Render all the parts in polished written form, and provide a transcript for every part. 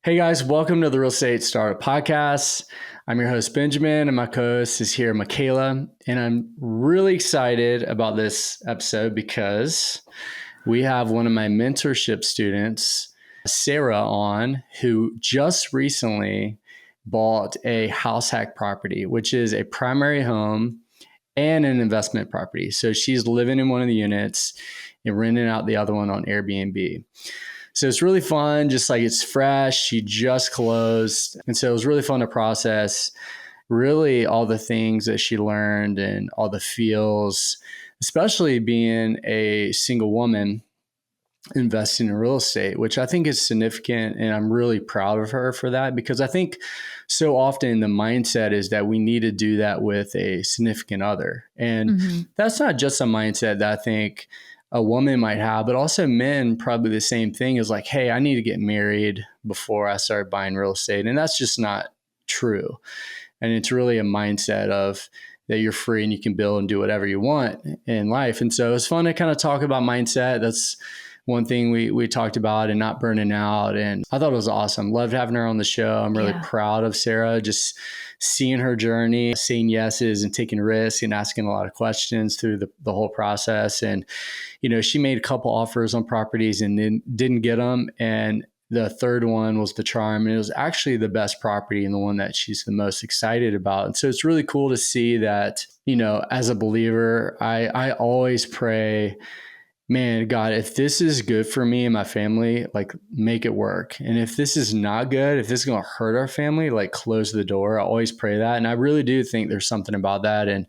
Hey guys, welcome to the Real Estate Startup Podcast. I'm your host, Benjamin, and my co-host is here, Michaela. And I'm really excited about this episode because we have one of my mentorship students, Sarah, on, who just recently bought a househack property, which is a primary home and an investment property. So she's living in one of the units and renting out the other one on Airbnb. So it's really fun, just like it's fresh. She just closed. And so it was really fun to process really all the things that she learned and all the feels, especially being a single woman investing in real estate, which I think is significant. And I'm really proud of her for that, because I think so often the mindset is that we need to do that with a significant other. And that's not just a mindset that I think a woman might have, but also men probably the same thing, is like, hey, I need to get married before I start buying real estate. And that's just not true. And it's really a mindset of that you're free and you can build and do whatever you want in life. And so it's fun to kind of talk about mindset. That's one thing we talked about, and not burning out. And I thought it was awesome. Loved having her on the show. I'm really proud of Sarah, just seeing her journey, saying yeses and taking risks and asking a lot of questions through the whole process. And, you know, she made a couple offers on properties and then didn't get them. And the third one was the charm. And it was actually the best property and the one that she's the most excited about. And so it's really cool to see that, you know, as a believer, I always pray, man, God, if this is good for me and my family, like, make it work. And if this is not good, if this is going to hurt our family, like, close the door. I always pray that. And I really do think there's something about that. And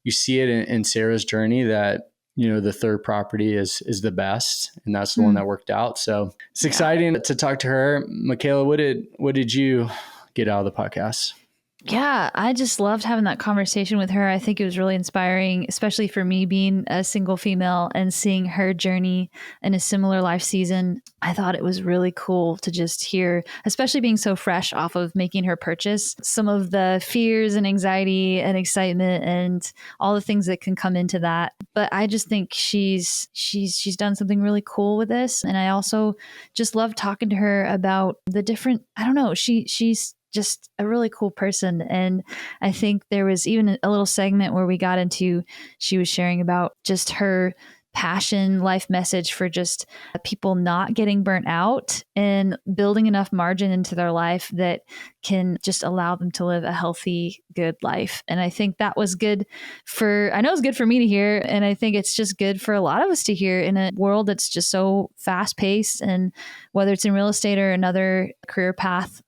you see it in Sarah's journey that, you know, the third property is the best. And that's the one that worked out. So it's exciting to talk to her. Michaela, what did you get out of the podcast? Yeah, I just loved having that conversation with her. I think it was really inspiring, especially for me being a single female and seeing her journey in a similar life season. I thought it was really cool to just hear, especially being so fresh off of making her purchase, some of the fears and anxiety and excitement and all the things that can come into that. But I just think she's done something really cool with this. And I also just love talking to her about the different, I don't know, she's just a really cool person. And I think there was even a little segment where we got into, she was sharing about just her passion, life message for just people not getting burnt out and building enough margin into their life that can just allow them to live a healthy, good life. And I think that was good I know it's good for me to hear. And I think it's just good for a lot of us to hear in a world that's just so fast paced. And whether it's in real estate or another career path,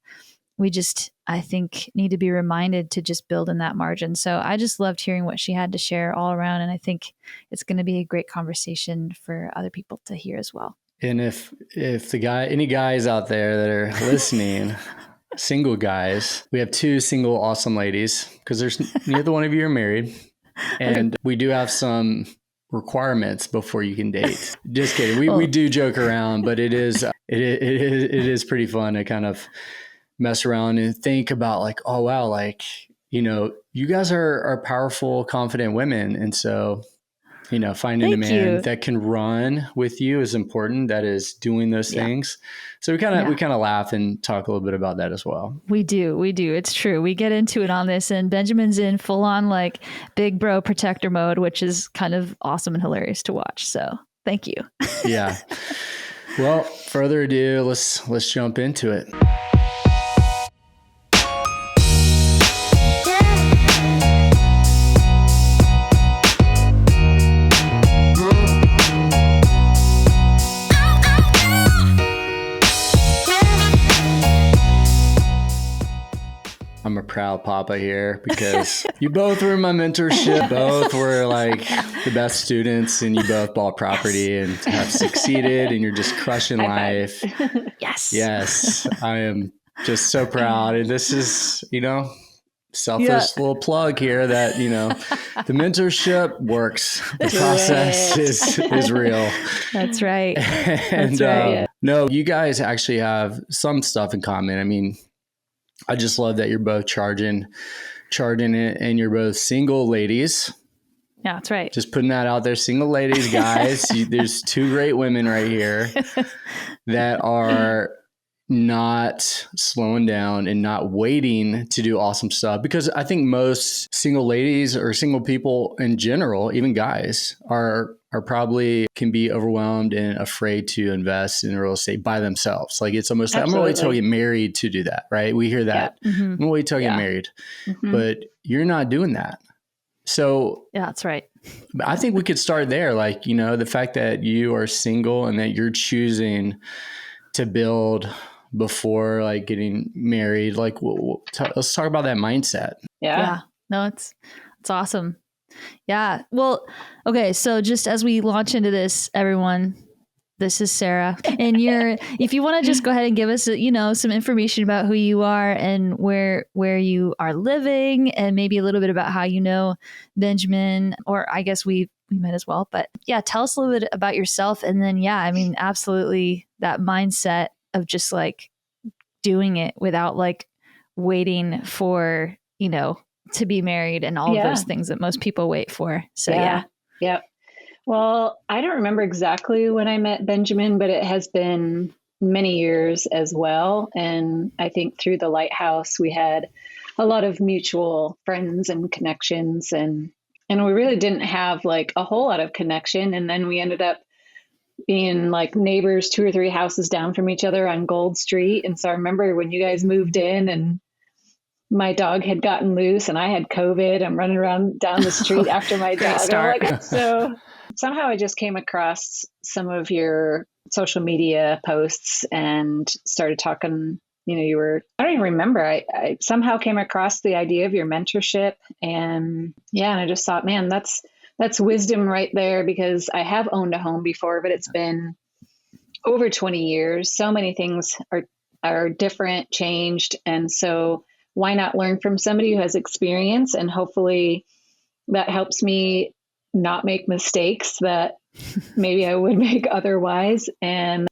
we just, I think, need to be reminded to just build in that margin. So I just loved hearing what she had to share all around. And I think it's going to be a great conversation for other people to hear as well. And if any guys out there that are listening, single guys, we have two single awesome ladies, because neither one of you are married. And we do have some requirements before you can date. Just kidding. We do joke around, but it is pretty fun to kind of mess around and think about, like, oh wow, like, you know, you guys are powerful, confident women. And so, you know, finding a man that can run with you is important, that is doing those things. So we kind of laugh and talk a little bit about that as well. We do. It's true. We get into it on this, and Benjamin's in full on like big bro protector mode, which is kind of awesome and hilarious to watch. So thank you. Yeah. Well, further ado, let's jump into it. I'm a proud papa here because you both were in my mentorship. Both were like the best students, and you both bought property and have succeeded, and you're just crushing life. Yes. I am just so proud. And this is, you know, selfish little plug here that, you know, the mentorship works. The process is real. That's right. And no, you guys actually have some stuff in common. I mean, I just love that you're both charging it, and you're both single ladies. Yeah, that's right. Just putting that out there. Single ladies, guys. There's two great women right here that are not slowing down and not waiting to do awesome stuff. Because I think most single ladies or single people in general, even guys, are probably can be overwhelmed and afraid to invest in real estate by themselves. Like it's almost like, I'm gonna wait till I get married to do that, right? We hear that. Yeah. I'm gonna wait till I get married. But you're not doing that. So yeah, that's right. I think we could start there. Like, you know, the fact that you are single and that you're choosing to build before like getting married, like let's talk about that mindset. Yeah. No, it's awesome. Yeah. Well, okay. So just as we launch into this, everyone, this is Sarah, and if you want to just go ahead and give us, some information about who you are and where you are living, and maybe a little bit about how you know Benjamin, or I guess we met as well. But yeah, tell us a little bit about yourself, and then absolutely that mindset of just like doing it without like waiting for to be married and all of those things that most people wait for. So yeah. Well, I don't remember exactly when I met Benjamin, but it has been many years as well. And I think through the Lighthouse, we had a lot of mutual friends and connections, and we really didn't have like a whole lot of connection. And then we ended up being like neighbors 2 or 3 houses down from each other on Gold Street. And so I remember when you guys moved in and my dog had gotten loose and I had COVID, I'm running around down the street after my dog. So somehow I just came across some of your social media posts and started talking. I don't even remember. I somehow came across the idea of your mentorship, and I just thought, man, that's wisdom right there, because I have owned a home before, but it's been over 20 years. So many things are different, changed. And so why not learn from somebody who has experience, and hopefully that helps me not make mistakes that maybe I would make otherwise. And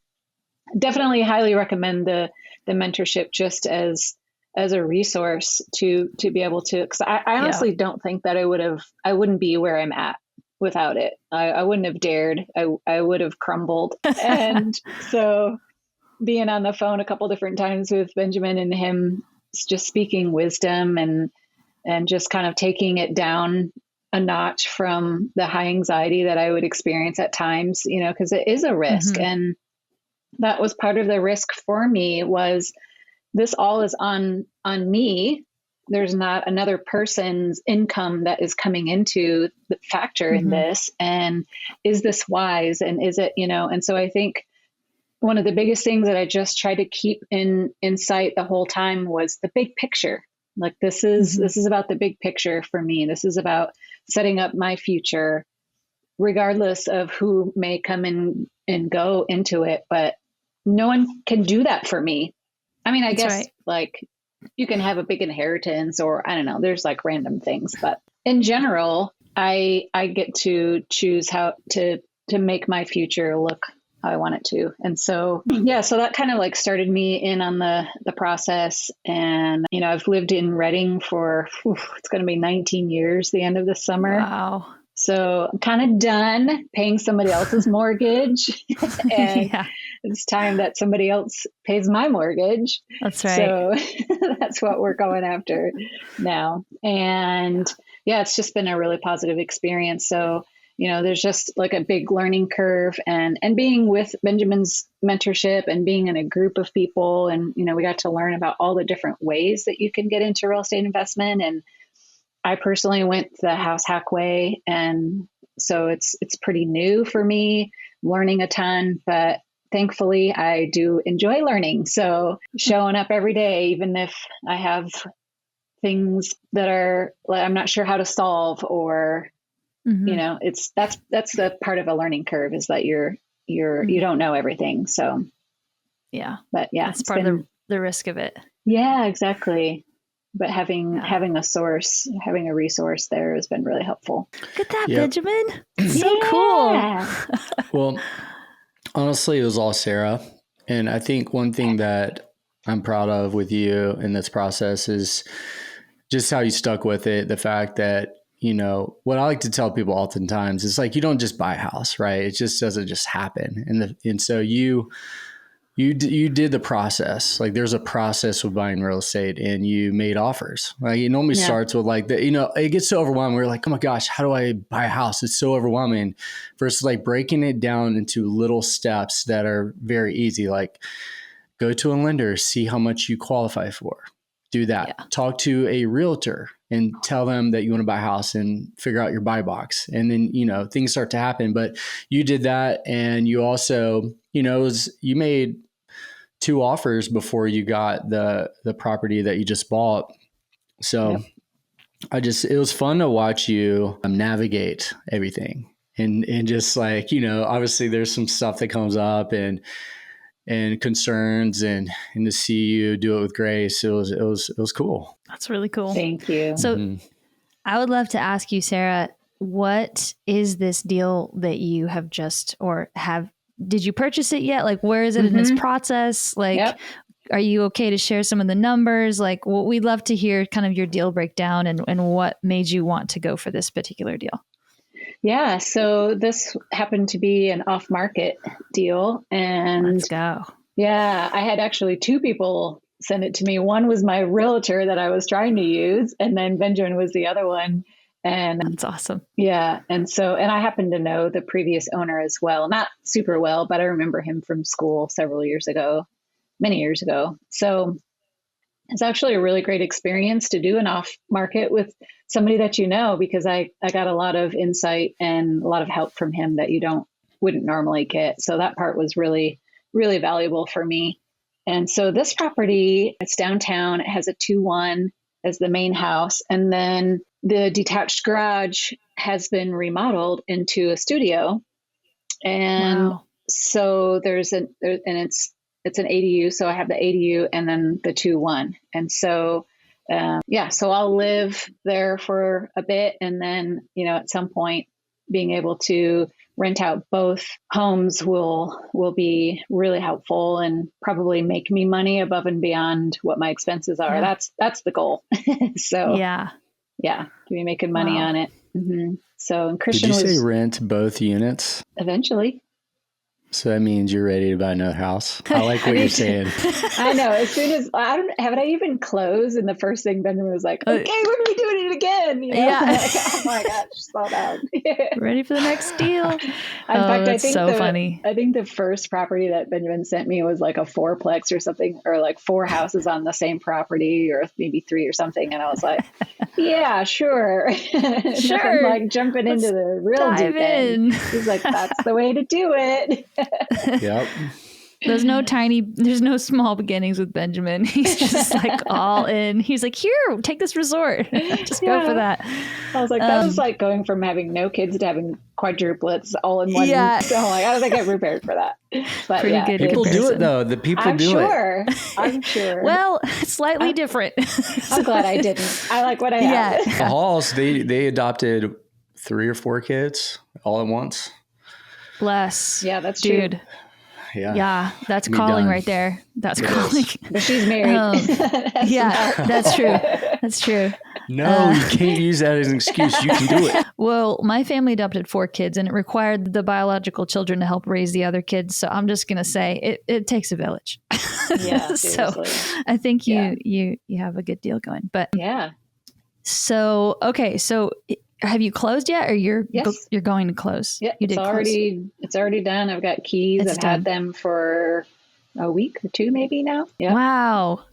definitely highly recommend the mentorship just as a resource to be able to, because I honestly don't think that I wouldn't be where I'm at without it. I wouldn't have dared. I would have crumbled. And so being on the phone a couple different times with Benjamin and him just speaking wisdom and just kind of taking it down a notch from the high anxiety that I would experience at times, because it is a risk. Mm-hmm. And that was part of the risk for me, was this all is on me. There's not another person's income that is coming into the factor in this. And is this wise? And is it, and so I think one of the biggest things that I just tried to keep in sight the whole time was the big picture. Like this is about the big picture for me. This is about setting up my future, regardless of who may come in and go into it. But no one can do that for me. I mean, I guess like you can have a big inheritance, or I don't know, there's like random things, but in general, I get to choose how to make my future look how I want it to. And so, so that kind of like started me in on the process. And, I've lived in Reading for, it's going to be 19 years, the end of the summer. Wow. So I'm kind of done paying somebody else's mortgage. And it's time that somebody else pays my mortgage. That's right. So that's what we're going after now. And it's just been a really positive experience. So, there's just like a big learning curve, and being with Benjamin's mentorship and being in a group of people. And, we got to learn about all the different ways that you can get into real estate investment. And I personally went the househack way. And so it's pretty new for me, learning a ton, but thankfully I do enjoy learning. So showing up every day, even if I have things that are like, I'm not sure how to solve, or, that's the part of a learning curve, is that you don't know everything. So, but that's part of the risk of it. Yeah, exactly. But having a resource there has been really helpful. Look at that, Benjamin. It's so cool. Well, honestly, it was all Sarah. And I think one thing that I'm proud of with you in this process is just how you stuck with it. The fact that, what I like to tell people oftentimes is like, you don't just buy a house, right? It just doesn't just happen. And so you you did the process. Like there's a process with buying real estate, and you made offers. Like it normally starts with like it gets so overwhelming. We're like, oh my gosh, how do I buy a house? It's so overwhelming versus like breaking it down into little steps that are very easy. Like go to a lender, see how much you qualify for. Do that. Yeah. Talk to a realtor and tell them that you want to buy a house and figure out your buy box. And then, things start to happen. But you did that. And you also, you made 2 offers before you got the property that you just bought. So it was fun to watch you navigate everything. And just like, obviously there's some stuff that comes up and concerns and to see you do it with grace. It was cool. That's really cool. Thank you. So I would love to ask you, Sarah, what is this deal that you have did you purchase it yet? Like, where is it in its process? Like, are you okay to share some of the numbers? Like, we'd love to hear kind of your deal breakdown and what made you want to go for this particular deal. Yeah. So this happened to be an off-market deal. And let's go. Yeah. I had actually 2 people send it to me. One was my realtor that I was trying to use. And then Benjamin was the other one. And that's awesome. Yeah. And I happen to know the previous owner as well. Not super well, but I remember him from school many years ago. So it's actually a really great experience to do an off market with somebody that because I got a lot of insight and a lot of help from him that wouldn't normally get. So that part was really, really valuable for me. And so this property, it's downtown. It has a 2-1 as the main house. And then the detached garage has been remodeled into a studio. And so it's an ADU. So I have the ADU and then the 2-1. And so, so I'll live there for a bit. And then, at some point being able to rent out both homes will be really helpful and probably make me money above and beyond what my expenses are. Yeah. That's the goal. So to be making money on it. Mm-hmm. So, and Christian Did you say rent both units? Eventually. So that means you're ready to buy another house. I like what you're saying. I know. As soon as haven't I even closed? And the first thing Benjamin was like, "Okay, when are we doing it again?" Yeah. Like, oh my gosh, slow down. Ready for the next deal. In fact, that's so funny. I think the first property that Benjamin sent me was like a 4-plex or something, or like 4 houses on the same property, or maybe 3 or something. And I was like, "Yeah, sure." Sure. Like jumping into the real deep end. He's like, "That's the way to do it." Yep. There's no small beginnings with Benjamin. He's just like all in. He's like, here, take this resort. Just go for that. I was like, that was like going from having no kids to having quadruplets all in one. Yeah. So like, I don't think I'm prepared for that. But pretty good. People do it though. The people do it. I'm sure. Well, slightly different. I'm glad I didn't. I like what I have. The Halls, they adopted 3 or 4 kids all at once. Bless. Yeah, that's dude. True. Yeah, that's calling right there. That's calling. But she's married. Yeah, that's true. That's true. No, you can't use that as an excuse. You can do it. Well, my family adopted 4 kids, and it required the biological children to help raise the other kids. So I'm just gonna say it takes a village. Yeah. So I think you have a good deal going. But yeah. So okay, so. Have you closed yet, or you're going to close? Yeah, you did. It's already done. I've got keys. I've had them for a week or 2, maybe now. Yeah. Wow,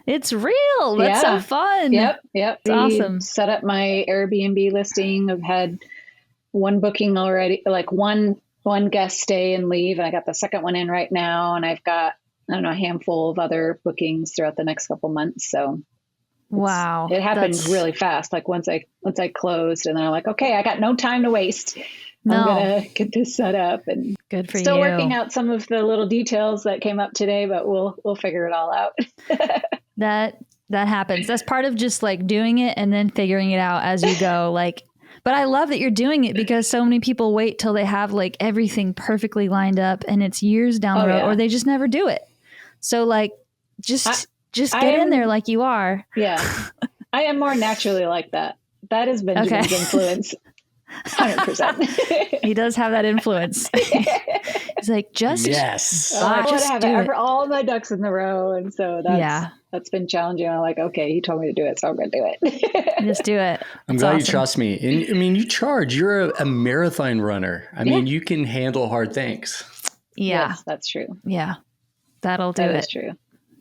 it's real. That's so fun. Yep. It's awesome. Set up my Airbnb listing. I've had 1 booking already, like one guest stay and leave, and I got the second one in right now, and I've got a handful of other bookings throughout the next couple months. So. Wow. It happened really fast. Like once I closed, and then I'm like, okay, I got no time to waste. I'm going to get this set up, and good for still you. Working out some of the little details that came up today, but we'll figure it all out. That happens. That's part of just like doing it and then figuring it out as you go. But I love that you're doing it, because so many people wait till they have like everything perfectly lined up, and it's years down the road, or they just never do it. So like just get in there like you are. Yeah. I am more naturally like that. That is Benjamin's influence. 100%. He does have that influence. He's like, just yes. I want to just have do it. all my ducks in the row. And so that's been challenging. I'm like, okay, he told me to do it, so I'm going to do it. Just do it. I'm glad you trust me. And I mean, you're a marathon runner. I mean, you can handle hard things. Yeah. Yes, that's true. Yeah. That'll do That it. is true.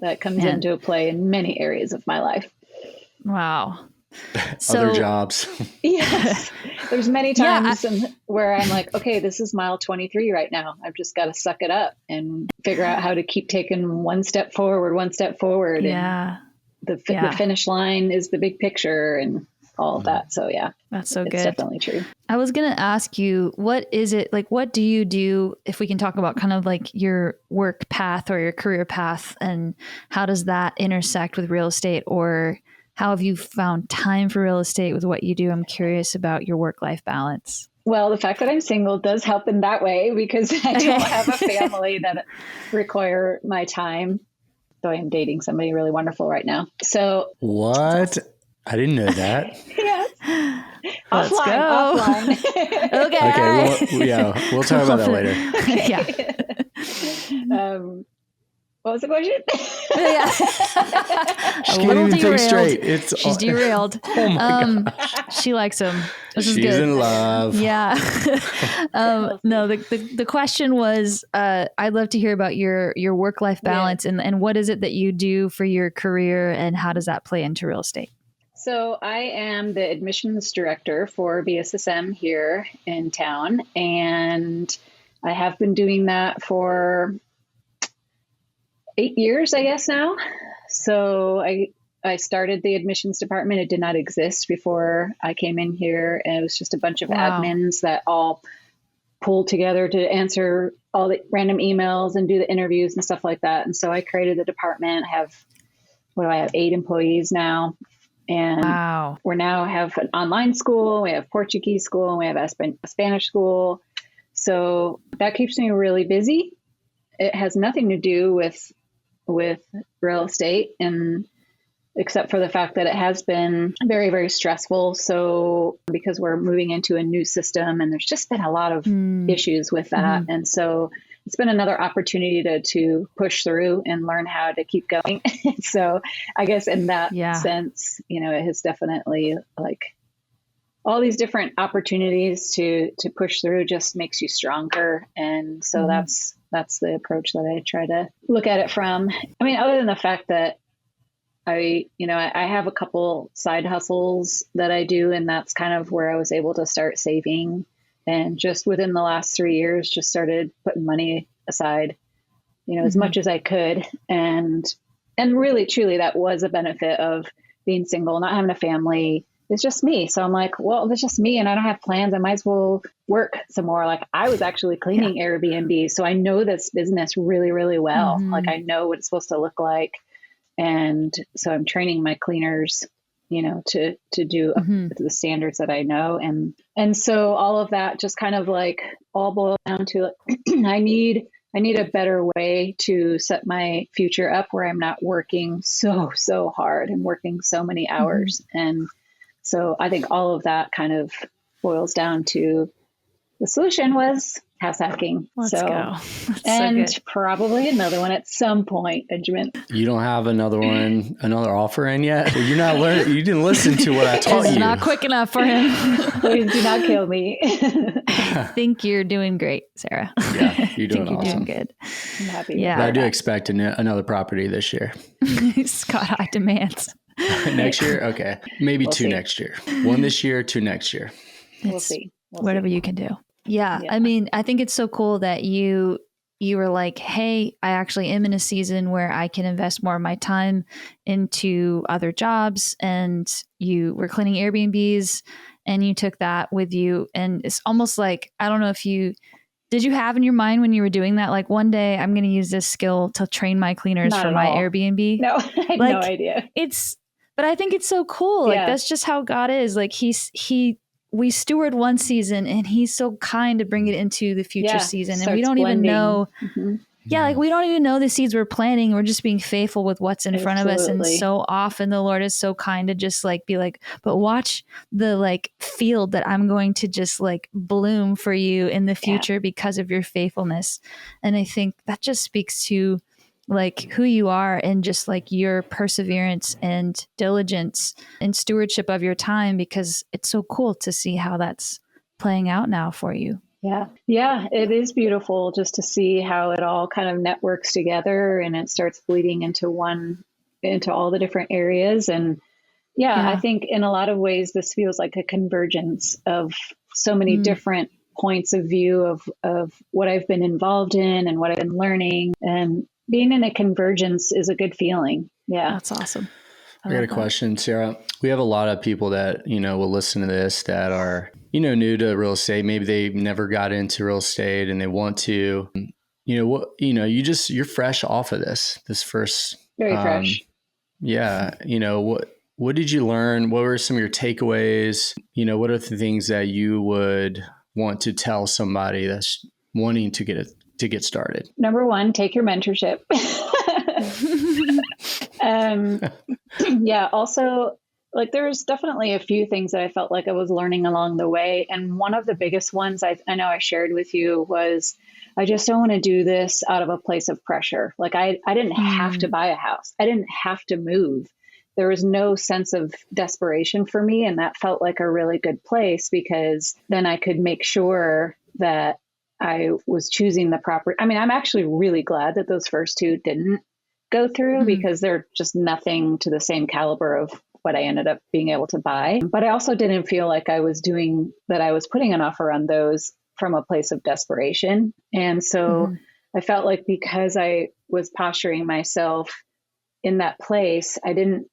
That comes into play in many areas of my life. Wow. Other jobs. Yes. There's many times where I'm like, okay, this is mile 23 right now. I've just got to suck it up and figure out how to keep taking one step forward. Yeah. And the finish line is the big picture and all of that. So yeah, that's so good. It's definitely true. I was going to ask you, what is it like? What do you do, if we can talk about kind of like your work path or your career path, and how does that intersect with real estate, or how have you found time for real estate with what you do? I'm curious about your work-life balance. Well, the fact that I'm single does help in that way, because I don't have a family that require my time. So I'm dating somebody really wonderful right now. So what? I didn't know that. Yes. Let's Offline. Okay. We'll talk about that later. What was the question? She can't even think straight. She's derailed. Oh my gosh. She likes him. She's in love. Yeah. No, the question was, I'd love to hear about your work-life balance and what is it that you do for your career, and how does that play into real estate? So I am the admissions director for BSSM here in town, and I have been doing that for 8 years, I guess now. So I started the admissions department. It did not exist before I came in here, and it was just a bunch of admins that all pulled together to answer all the random emails and do the interviews and stuff like that. And so I created the department. I have 8 employees now. And we now have an online school, we have Portuguese school, and we have a Spanish school. So that keeps me really busy. It has nothing to do with real estate, and except for the fact that it has been very, very stressful. So because we're moving into a new system, and there's just been a lot of issues with that. And so it's been another opportunity to push through and learn how to keep going. So I guess in that sense, it has definitely, like, all these different opportunities to push through just makes you stronger. And so that's the approach that I try to look at it from. I mean, other than the fact that I have a couple side hustles that I do, and that's kind of where I was able to start saving. And just within the last 3 years, just started putting money aside, as much as I could. And really, truly, that was a benefit of being single, not having a family. It's just me. So I'm like, well, it's just me and I don't have plans. I might as well work some more. Like, I was actually cleaning Airbnb. So I know this business really, really well. Like, I know what it's supposed to look like. And so I'm training my cleaners, to do the standards that I know. And so all of that just kind of like all boils down to, I need a better way to set my future up where I'm not working so hard and working so many hours. And so I think all of that kind of boils down to the solution was house hacking. Let's go. And so probably another one at some point, Benjamin. You don't have another offer in yet? Well, you're not learning. You didn't listen to what I taught you. It's not quick enough for him. Please do not kill me. I think you're doing great, Sarah. Yeah, you're doing awesome. You're doing good. I'm happy. Yeah. But I do expect another property this year. He's got high demands. Next year? Okay. Maybe we'll 2 next year. 1 this year, 2 next year. We'll see. Whatever you can do. Yeah. I mean, I think it's so cool that you were like, hey, I actually am in a season where I can invest more of my time into other jobs. And you were cleaning Airbnbs and you took that with you. And it's almost like, I don't know if did you have in your mind when you were doing that, like, one day I'm going to use this skill to train my cleaners for my Airbnb? No, I had no idea. But I think it's so cool. Like, that's just how God is. Like, we steward one season and he's so kind to bring it into the future season. And we don't even know Yeah, like we don't even know the seeds we're planting. We're just being faithful with what's in front of us. And so often the Lord is so kind to just like be like, but watch the like field that I'm going to just like bloom for you in the future because of your faithfulness. And I think that just speaks to like who you are and just like your perseverance and diligence and stewardship of your time, because it's so cool to see how that's playing out now for you. Yeah. Yeah. It is beautiful just to see how it all kind of networks together and it starts bleeding into all the different areas. And I think in a lot of ways, this feels like a convergence of so many different points of view of what I've been involved in and what I've been learning, and being in a convergence is a good feeling. Yeah. That's awesome. I got a question, Sarah. We have a lot of people that, will listen to this that are, new to real estate. Maybe they never got into real estate and they want to, you're fresh off of this first. Very fresh. Yeah. What did you learn? What were some of your takeaways? What are the things that you would want to tell somebody that's wanting to get started? Number one, take your mentorship. Also, like there's definitely a few things that I felt like I was learning along the way. And one of the biggest ones I know I shared with you was, I just don't want to do this out of a place of pressure. Like I didn't have to buy a house. I didn't have to move. There was no sense of desperation for me. And that felt like a really good place, because then I could make sure that I was choosing the proper. I mean, I'm actually really glad that those first two didn't go through, because they're just nothing to the same caliber of what I ended up being able to buy. But I also didn't feel like I was putting an offer on those from a place of desperation. And so I felt like because I was posturing myself in that place, I didn't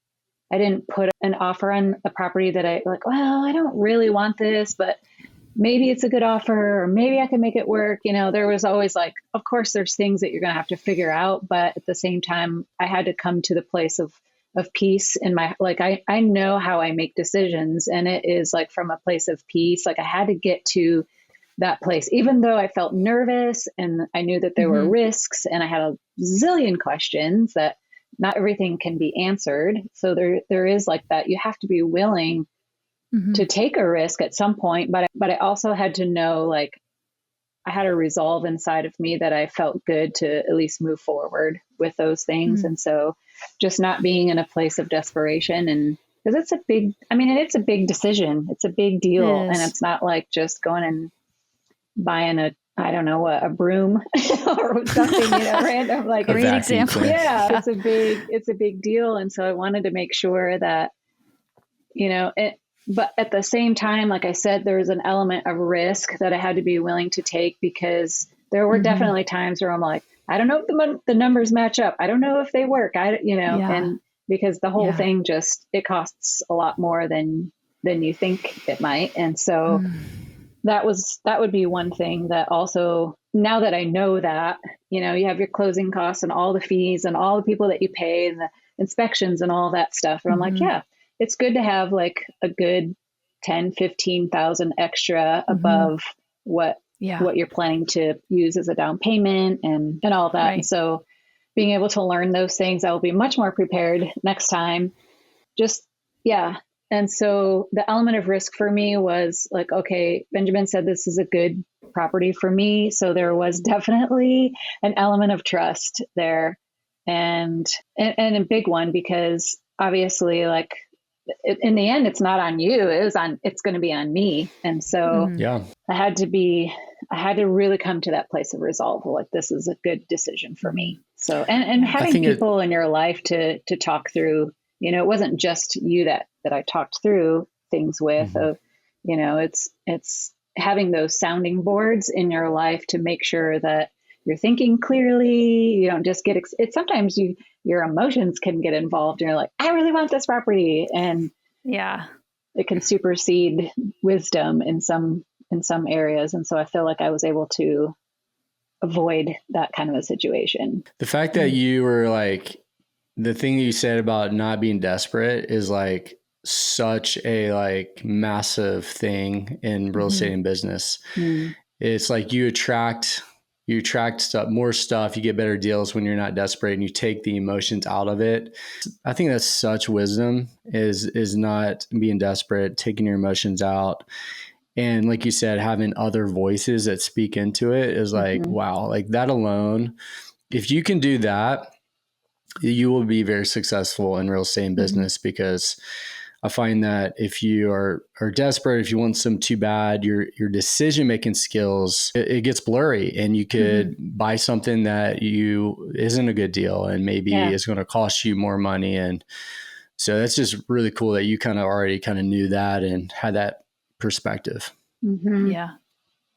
put an offer on a property that I like, well, I don't really want this, but maybe it's a good offer, or maybe I can make it work. There was always like, of course, there's things that you're going to have to figure out. But at the same time, I had to come to the place of peace in my, like, I know how I make decisions, and it is like from a place of peace. Like I had to get to that place, even though I felt nervous and I knew that there were risks, and I had a zillion questions that not everything can be answered. So there is like that. You have to be willing to take a risk at some point. But I also had to know, like, I had a resolve inside of me that I felt good to at least move forward with those things. And so just not being in a place of desperation, and because it's a big decision. It's a big deal. And it's not like just going and buying a broom or something, random, like great example. Yeah, it's a big deal. And so I wanted to make sure that, but at the same time, like I said, there was an element of risk that I had to be willing to take, because there were definitely times where I'm like, I don't know if the numbers match up. I don't know if they work. And because the whole thing it costs a lot more than you think it might. And so that would be one thing that also, now that I know that, you have your closing costs and all the fees and all the people that you pay and the inspections and all that stuff. And I'm like, yeah, it's good to have like a good 10, 15,000 extra above what you're planning to use as a down payment and all that. Right. And so being able to learn those things, I will be much more prepared next time. And so the element of risk for me was like, okay, Benjamin said this is a good property for me. So there was definitely an element of trust there, and a big one, because obviously, like, in the end, it's not on you. It's going to be on me. And so I had to really come to that place of resolve. Like, this is a good decision for me. So, and having people in your life to talk through, it wasn't just you that I talked through things with, it's having those sounding boards in your life to make sure that you're thinking clearly. You don't just get sometimes your emotions can get involved, and you're like, I really want this property. And it can supersede wisdom in some areas. And so I feel like I was able to avoid that kind of a situation. The fact that you were like, the thing that you said about not being desperate is like such a like massive thing in real estate and business. It's like you attract you attract more stuff, you get better deals when you're not desperate, and you take the emotions out of it. I think that's such wisdom, is not being desperate, taking your emotions out. And like you said, having other voices that speak into it is like, wow, like that alone, if you can do that, you will be very successful in real estate and business, because I find that if you are desperate, if you want some too bad, your decision-making skills, it gets blurry, and you could buy something that isn't a good deal and maybe is going to cost you more money. And so that's just really cool that you kind of already kind of knew that and had that perspective. Yeah,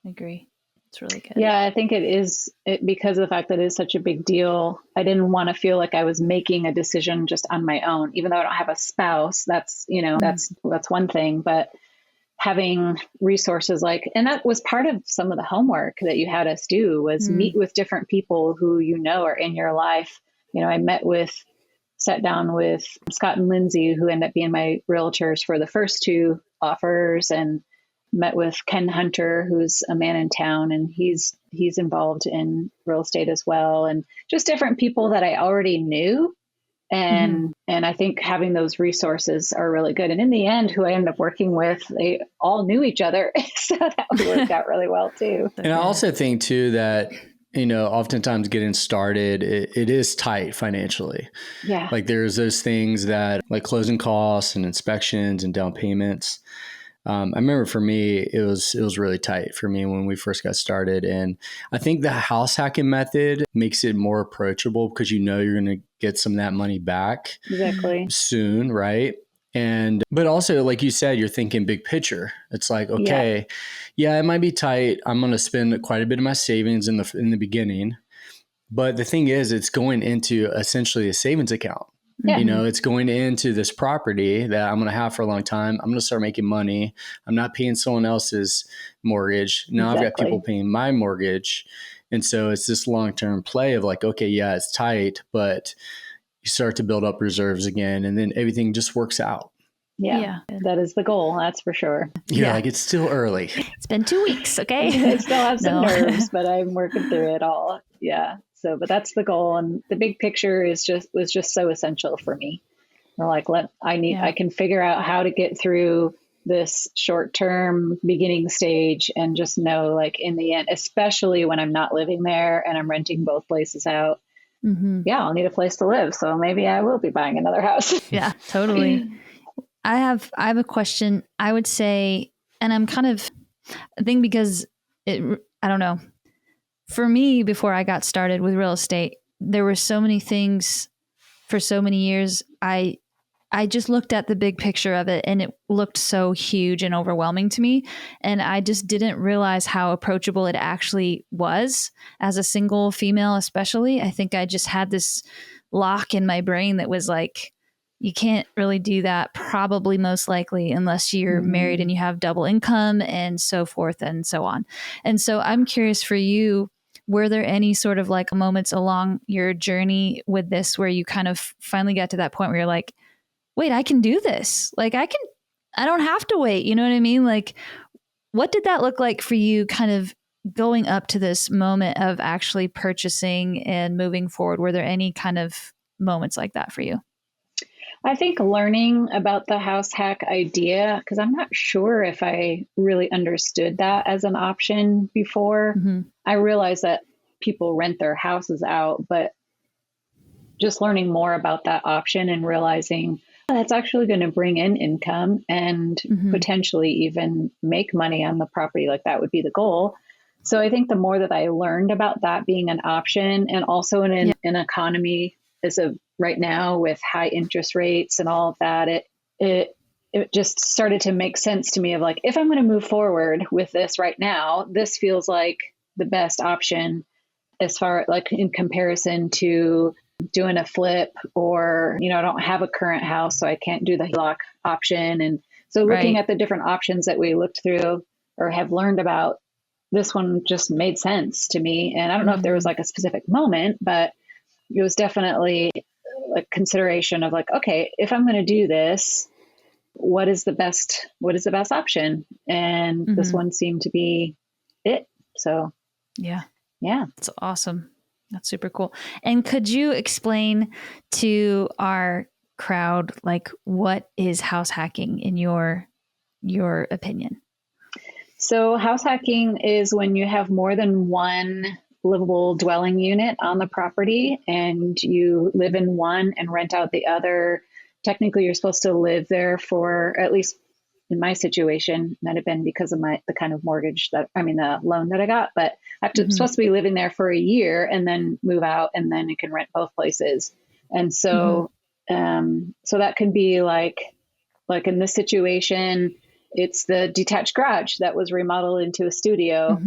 I agree. It's really good. Yeah, I think because of the fact that it is such a big deal. I didn't want to feel like I was making a decision just on my own, even though I don't have a spouse. That's, that's one thing, but having resources and that was part of some of the homework that you had us do, was meet with different people who, are in your life. I sat down with Scott and Lindsay, who ended up being my realtors for the first two offers, and met with Ken Hunter, who's a man in town, and he's involved in real estate as well. And just different people that I already knew. And I think having those resources are really good. And in the end, who I ended up working with, they all knew each other. So that worked out really well too. And I also think too that, oftentimes getting started, it is tight financially. Yeah. Like there's those things that like closing costs and inspections and down payments. I remember for me, it was really tight for me when we first got started. And I think the house hacking method makes it more approachable, because you're going to get some of that money back soon, right? But also, like you said, you're thinking big picture. It's like, okay, yeah, it might be tight. I'm going to spend quite a bit of my savings in the beginning. But the thing is, it's going into essentially a savings account. Yeah. It's going into this property that I'm going to have for a long time. I'm going to start making money. I'm not paying someone else's mortgage. Now I've got people paying my mortgage. And so it's this long-term play of like, okay, yeah, it's tight, but you start to build up reserves again, and then everything just works out. Yeah. That is the goal. That's for sure. Like it's still early. It's been 2 weeks. Okay. I still have some nerves, but I'm working through it all. Yeah. So, but that's the goal. And the big picture was just so essential for me. I can figure out how to get through this short-term beginning stage, and just know, like, in the end, especially when I'm not living there and I'm renting both places out, I'll need a place to live. So maybe I will be buying another house. Yeah, totally. I have a question. I would say, and I think because I don't know. For me, before I got started with real estate, there were so many things for so many years. I just looked at the big picture of it, and it looked so huge and overwhelming to me. And I just didn't realize how approachable it actually was as a single female, especially. I think I just had this lock in my brain that was like, you can't really do that, probably most likely, unless you're married and you have double income and so forth and so on. And so I'm curious for you, were there any sort of like moments along your journey with this where you kind of finally got to that point where you're like, wait, I can do this. Like I don't have to wait. You know what I mean? Like, what did that look like for you kind of going up to this moment of actually purchasing and moving forward? Were there any kind of moments like that for you? I think learning about the house hack idea, because I'm not sure if I really understood that as an option before. I realized that people rent their houses out, but just learning more about that option and realizing that's actually going to bring in income and potentially even make money on the property, like that would be the goal. So I think the more that I learned about that being an option, and also in an economy as of right now with high interest rates and all of that, it just started to make sense to me of like, if I'm going to move forward with this right now, this feels like the best option as far like in comparison to doing a flip, or, I don't have a current house, so I can't do the HELOC option. And so looking at the different options that we looked through or have learned about, this one just made sense to me. And I don't know if there was like a specific moment, but it was definitely like consideration of like, okay, if I'm going to do this, what is the best option? And this one seemed to be it. So yeah. Yeah. That's awesome. That's super cool. And could you explain to our crowd, like, what is house hacking in your opinion? So house hacking is when you have more than one livable dwelling unit on the property and you live in one and rent out the other. Technically, you're supposed to live there for, at least in my situation, might have been because of the kind of mortgage the loan that I got, but supposed to be living there for a year and then move out, and then you can rent both places. And so, so that can be like in this situation, it's the detached garage that was remodeled into a studio,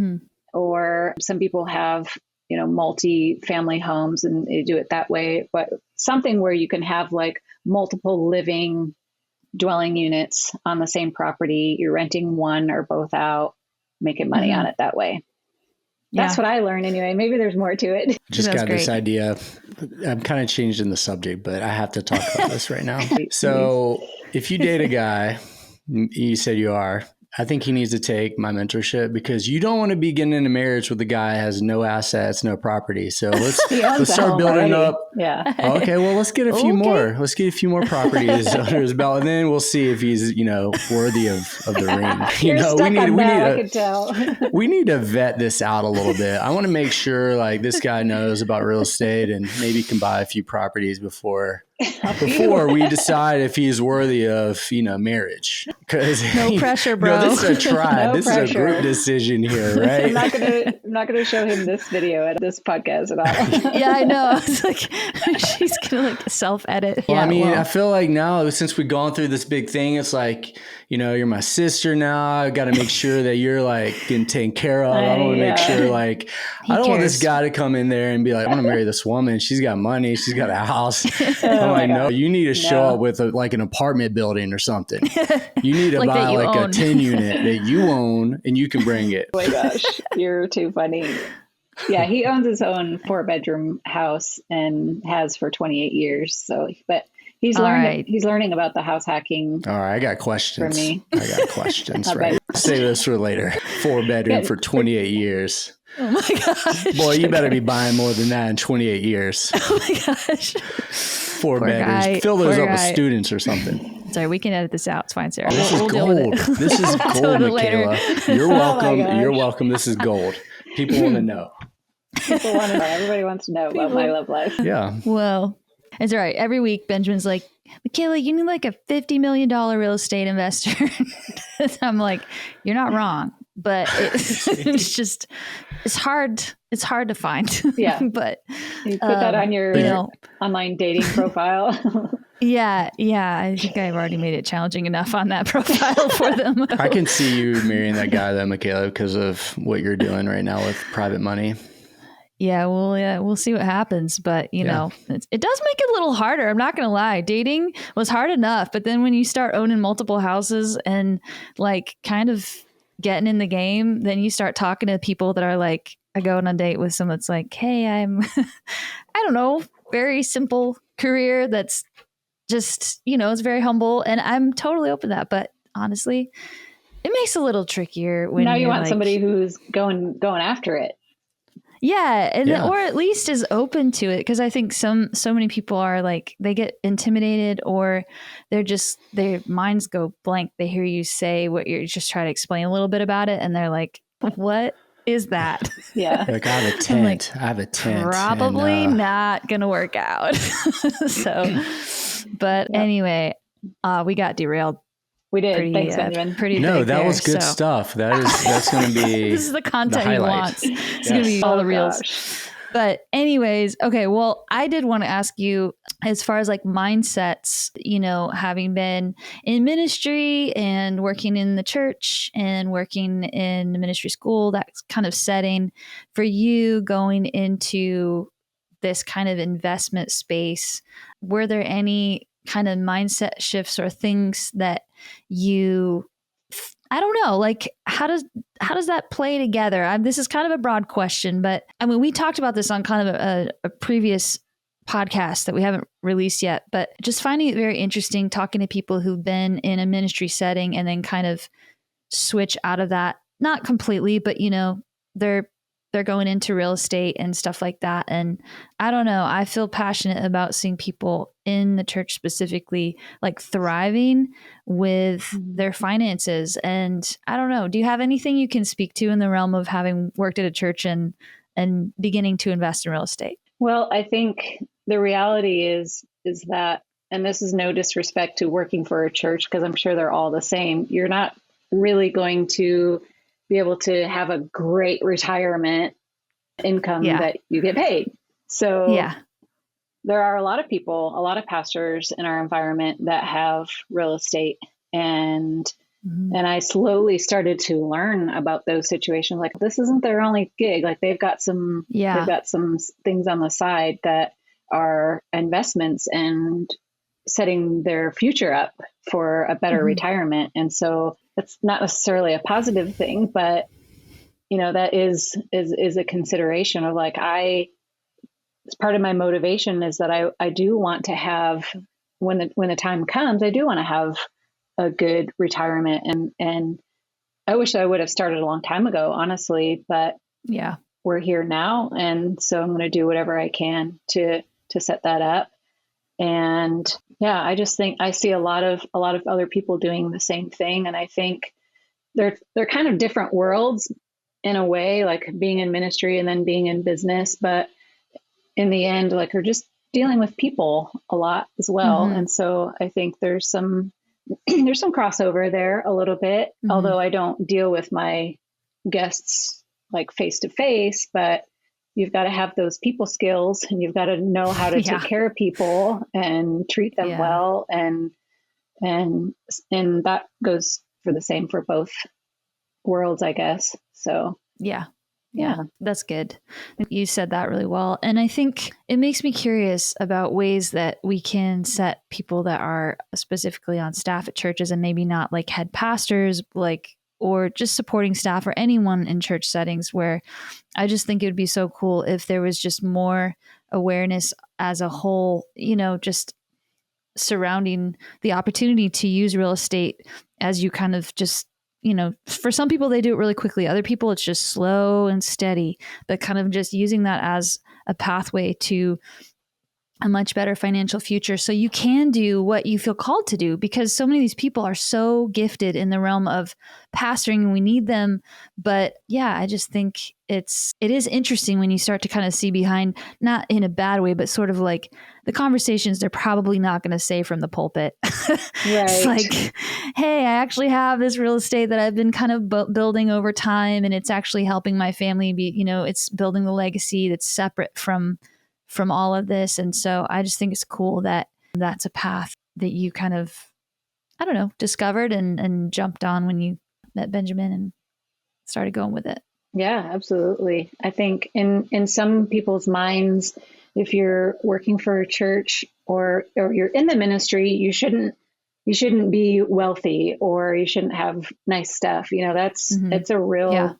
or some people have, multi-family homes and they do it that way, but something where you can have like multiple living dwelling units on the same property. You're renting one or both out, making money on it that way. That's what I learned anyway. Maybe there's more to it. Just got this idea. I'm kind of changing the subject, but I have to talk about this right now. So if you date a guy, you said you are, I think he needs to take my mentorship, because you don't want to be getting into marriage with a guy who has no assets, no property. So let's start building up. Yeah. Okay. Well, let's get a few more. Let's get a few more properties under his belt, and then we'll see if he's, worthy of the ring. We need to vet this out a little bit. I want to make sure like this guy knows about real estate and maybe can buy a few properties before we decide if he's worthy of, marriage. Because no pressure, bro. This is a tribe. This is a group decision here, right? I'm not gonna show him this video at this podcast at all. Yeah, I know. It's like she's gonna like self-edit. Well, I feel like now, since we've gone through this big thing, it's like, you're my sister now. I got to make sure that you're like getting taken care of. I want to make sure like I don't want this guy to come in there and be like, I want to marry this woman. She's got money. She's got a house. I'm like, no, you need to show up with like an apartment building or something. You need to buy like a 10 unit that you own and you can bring it. Oh my gosh, you're too funny. Yeah, he owns his own 4-bedroom house and has for 28 years. So, but he's learning about the house hacking. All right, I got questions. For me. I got questions, right? Save this for later. 4-bedroom for 28 years. Oh my gosh. Boy, you better be buying more than that in 28 years. Oh my gosh. 4 bedrooms. Fill those up with students or something. Sorry, we can edit this out. It's fine, Sarah. This is gold. This is gold, Michaela. You're welcome. You're welcome. This is gold. People want to know. People want to know. Everybody wants to know about my love life. Yeah. Well, it's all right. Every week, Benjamin's like, Michaela, you need like a $50 million real estate investor. I'm like, you're not wrong, but it's hard. It's hard to find. Yeah. But you put that on your online dating profile. Yeah. I think I've already made it challenging enough on that profile for them. I can see you marrying that guy though, Michaela, because of what you're doing right now with private money. Yeah, we'll see what happens. But, it does make it a little harder. I'm not going to lie. Dating was hard enough. But then when you start owning multiple houses and like kind of getting in the game, then you start talking to people that are like, I go on a date with someone that's like, hey, I'm, I don't know, very simple career that's just, it's very humble. And I'm totally open to that. But honestly, it makes it a little trickier when now you want like, somebody who's going after it. Yeah, or at least is open to it, because I think so many people are like, they get intimidated, or their minds go blank. They hear you say what you're just trying to explain a little bit about it, and they're like, "What is that?" Yeah, like I have a tent. I have a tent. Probably not gonna work out. So, but anyway, we got derailed. We did. Thanks, Benjamin. That was good stuff. That's going to be this is the content he wants. It's going to be all the reels. Gosh. But anyways, okay. Well, I did want to ask you, as far as like mindsets, having been in ministry and working in the church and working in the ministry school, that kind of setting for you going into this kind of investment space, were there any kind of mindset shifts or things that I don't know, like how does that play together? This is kind of a broad question, but I mean, we talked about this on kind of a previous podcast that we haven't released yet, but just finding it very interesting talking to people who've been in a ministry setting and then kind of switch out of that, not completely, but they're they're going into real estate and stuff like that. And I don't know, I feel passionate about seeing people in the church specifically like thriving with their finances. And I don't know, do you have anything you can speak to in the realm of having worked at a church and beginning to invest in real estate? Well, I think the reality is that, and this is no disrespect to working for a church, because I'm sure they're all the same, you're not really going to be able to have a great retirement income that you get paid. So there are a lot of people, a lot of pastors in our environment that have real estate, and I slowly started to learn about those situations. Like, this isn't their only gig. Like, they've got some things on the side that are investments and setting their future up for a better retirement. And so that's not necessarily a positive thing, but that is a consideration of like, it's part of my motivation is that I do want to have, when the time comes, I do want to have a good retirement. And I wish I would have started a long time ago, honestly, but we're here now. And so I'm going to do whatever I can to set that up. And I just think I see a lot of other people doing the same thing. And I think they're kind of different worlds in a way, like being in ministry and then being in business. But in the end, like, we're just dealing with people a lot as well. And so I think there's some crossover there a little bit, although I don't deal with my guests like face to face, but you've got to have those people skills, and you've got to know how to take care of people and treat them well. And that goes for the same for both worlds, I guess. So, yeah, that's good. You said that really well. And I think it makes me curious about ways that we can set people that are specifically on staff at churches and maybe not like head pastors, like, or just supporting staff or anyone in church settings, where I just think it would be so cool if there was just more awareness as a whole, just surrounding the opportunity to use real estate as you kind of just, for some people, they do it really quickly. Other people, it's just slow and steady, but kind of just using that as a pathway to a much better financial future. So you can do what you feel called to do, because so many of these people are so gifted in the realm of pastoring and we need them. But I just think it is interesting when you start to kind of see behind, not in a bad way, but sort of like the conversations they're probably not going to say from the pulpit. It's like, hey, I actually have this real estate that I've been kind of building over time, and it's actually helping my family be, it's building the legacy that's separate from all of this. And so I just think it's cool that that's a path that you kind of, I don't know, discovered and jumped on when you met Benjamin and started going with it. Yeah, absolutely. I think in some people's minds, if you're working for a church or you're in the ministry, you shouldn't be wealthy, or you shouldn't have nice stuff. It's a real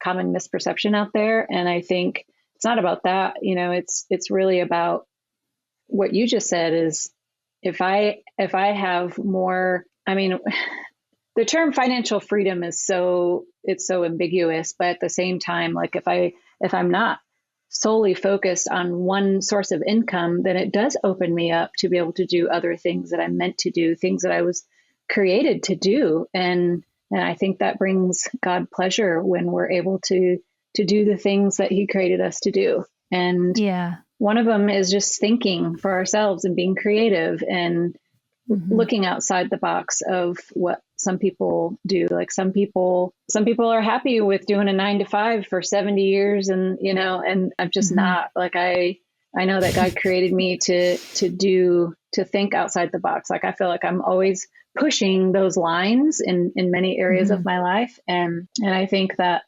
common misperception out there. And I think it's not about that. It's really about what you just said is, if I have more, the term financial freedom is so ambiguous, but at the same time, like if I'm not solely focused on one source of income, then it does open me up to be able to do other things that I'm meant to do, things that I was created to do. And I think that brings God pleasure when we're able to do the things that he created us to do. And one of them is just thinking for ourselves and being creative and looking outside the box of what some people do. Like some people are happy with doing a 9-to-5 for 70 years. And, and I'm just not. Like, I know that God created me to think outside the box. Like, I feel like I'm always pushing those lines in many areas of my life. And I think that,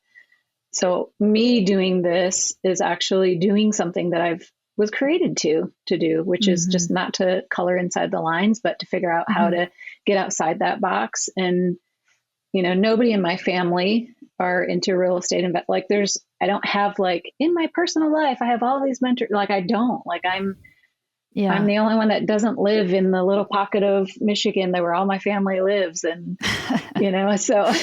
so me doing this is actually doing something that I've was created to do, which is just not to color inside the lines, but to figure out how to get outside that box. And, nobody in my family are into real estate. And I don't have, like, in my personal life, I have all these mentors. Like, I don't, like, I'm the only one that doesn't live in the little pocket of Michigan where all my family lives. And, so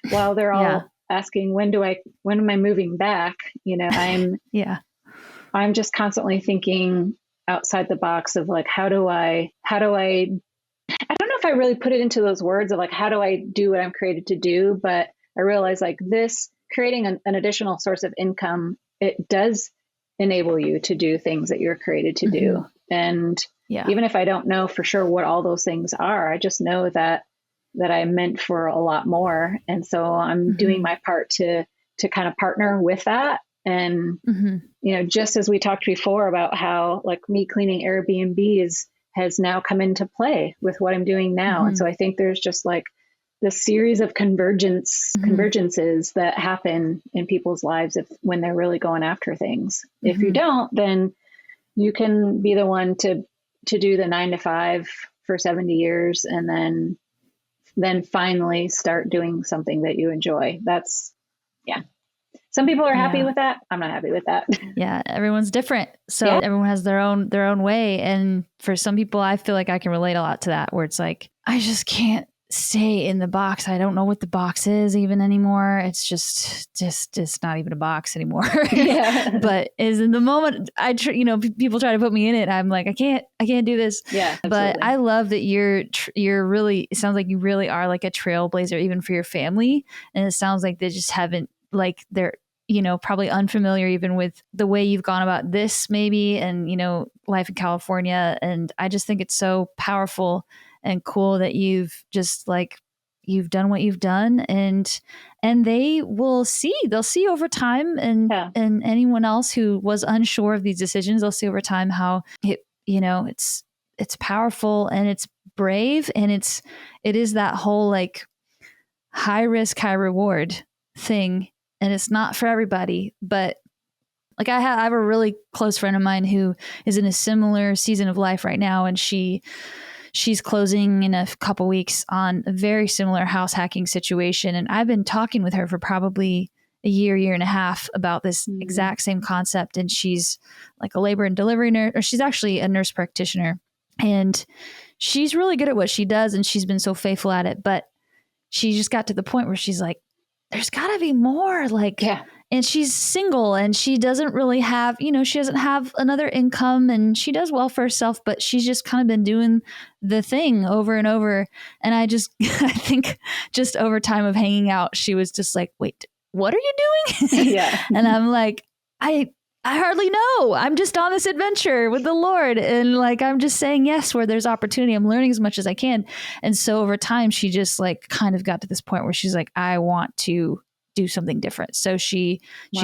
while they're all asking, when am I moving back? Yeah. I'm just constantly thinking outside the box of like, how do I don't know if I really put it into those words of like, how do I do what I'm created to do? But I realize like this, creating an additional source of income, it does enable you to do things that you're created to do. And even if I don't know for sure what all those things are, I just know that I'm meant for a lot more. And so I'm doing my part to kind of partner with that. And, just as we talked before about how like me cleaning Airbnbs has now come into play with what I'm doing now. And so I think there's just like this series of convergences that happen in people's lives when they're really going after things. If you don't, then you can be the one to do the 9 to 5 for 70 years and then finally start doing something that you enjoy. Some people are happy with that. I'm not happy with that. Yeah. Everyone's different. So everyone has their own way. And for some people, I feel like I can relate a lot to that, where it's like, I just can't stay in the box. I don't know what the box is even anymore. It's just not even a box anymore. But is in the moment people try to put me in it. I'm like, I can't do this. Yeah. Absolutely. But I love that you're really, it sounds like you really are like a trailblazer, even for your family. And it sounds like they just haven't, like, they're, probably unfamiliar even with the way you've gone about this maybe, and, life in California. And I just think it's so powerful and cool that you've just like, you've done what you've done, and they'll see over time. And anyone else who was unsure of these decisions, they'll see over time how it's powerful and it's brave. And it is that whole like high risk, high reward thing. And it's not for everybody, but like I have a really close friend of mine who is in a similar season of life right now. And she's closing in a couple weeks on a very similar house hacking situation. And I've been talking with her for probably a year and a half about this exact same concept. And she's like a labor and delivery nurse, or she's actually a nurse practitioner. And she's really good at what she does. And she's been so faithful at it. But she just got to the point where she's like, there's gotta be more, and she's single and she doesn't really have, she doesn't have another income, and she does well for herself, but she's just kind of been doing the thing over and over. And I think just over time of hanging out, she was just like, wait, what are you doing? Yeah. And I'm like, I hardly know. I'm just on this adventure with the Lord. And like, I'm just saying yes, where there's opportunity. I'm learning as much as I can. And so over time, she just like kind of got to this point where she's like, I want to do something different. So she's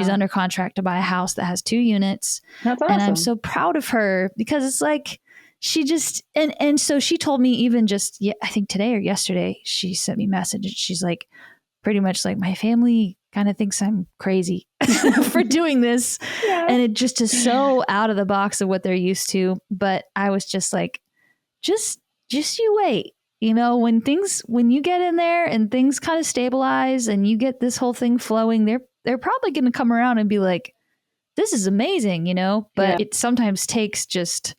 under contract to buy a house that has 2 units. That's awesome. And I'm so proud of her, because it's like, she just, and so she told me even just, I think today or yesterday, she sent me a message and she's like, pretty much like, my family kind of thinks I'm crazy for doing this. Yeah. And it just is so out of the box of what they're used to. But I was just like, just you wait, when you get in there and things kind of stabilize and you get this whole thing flowing, they're probably going to come around and be like, this is amazing, but it sometimes takes just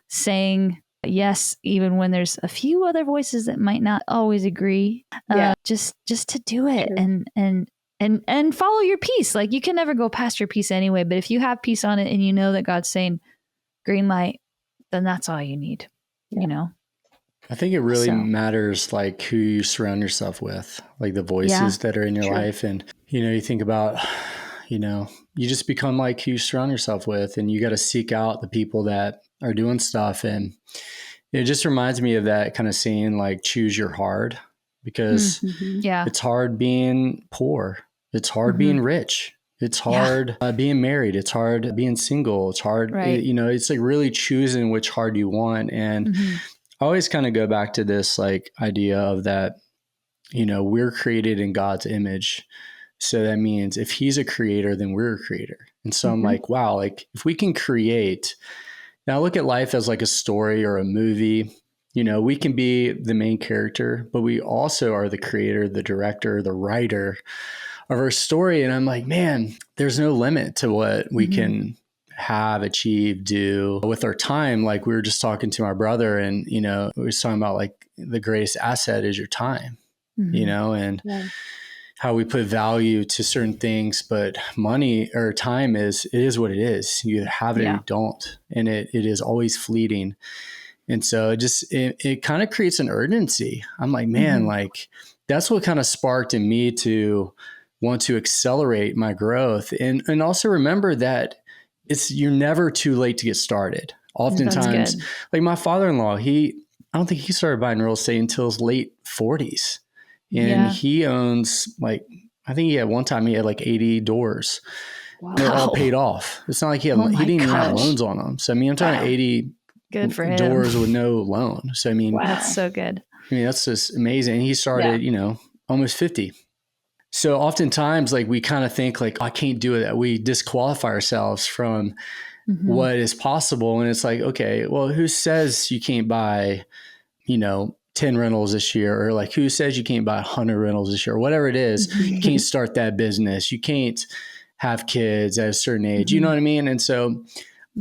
saying yes, even when there's a few other voices that might not always agree, just to do it. Sure. And follow your peace. Like, you can never go past your peace anyway, but if you have peace on it and you know that God's saying green light, then that's all you need, I think it really matters like who you surround yourself with, like the voices that are in your life. And, you think about, you just become like who you surround yourself with, and you got to seek out the people that are doing stuff. And it just reminds me of that kind of saying, like, choose your hard, because it's hard being poor. It's hard being rich. It's hard being married. It's hard being single. It's hard, it's like really choosing which hard you want. And I always kind of go back to this like idea of that, we're created in God's image. So that means if he's a creator, then we're a creator. And so I'm like, wow, like if we can create, now look at life as like a story or a movie. We can be the main character, but we also are the creator, the director, the writer of our story. And I'm like, man, there's no limit to what we can have, achieve, do with our time. Like, we were just talking to my brother, and, we was talking about like the greatest asset is your time, and how we put value to certain things, but money or time it is what it is. You have it or you don't. And it is always fleeting. And so it kind of creates an urgency. I'm like, man, like that's what kind of sparked in me to want to accelerate my growth. And also remember that you're never too late to get started. Oftentimes, like my father-in-law, I don't think he started buying real estate until his late 40s. And he owns I think one time he had like 80 doors. Wow. They're all paid off. It's not like he didn't even have loans on them. So I mean, I'm talking 80 good for him. Doors with no loan. So I mean, that's so good. I mean, that's just amazing. And he started, almost 50. So oftentimes like we kind of think like, I can't do it. We disqualify ourselves from what is possible. And it's like, okay, well, who says you can't buy, 10 rentals this year, or like who says you can't buy 100 rentals this year, or whatever it is, you can't start that business. You can't have kids at a certain age, you know what I mean? And so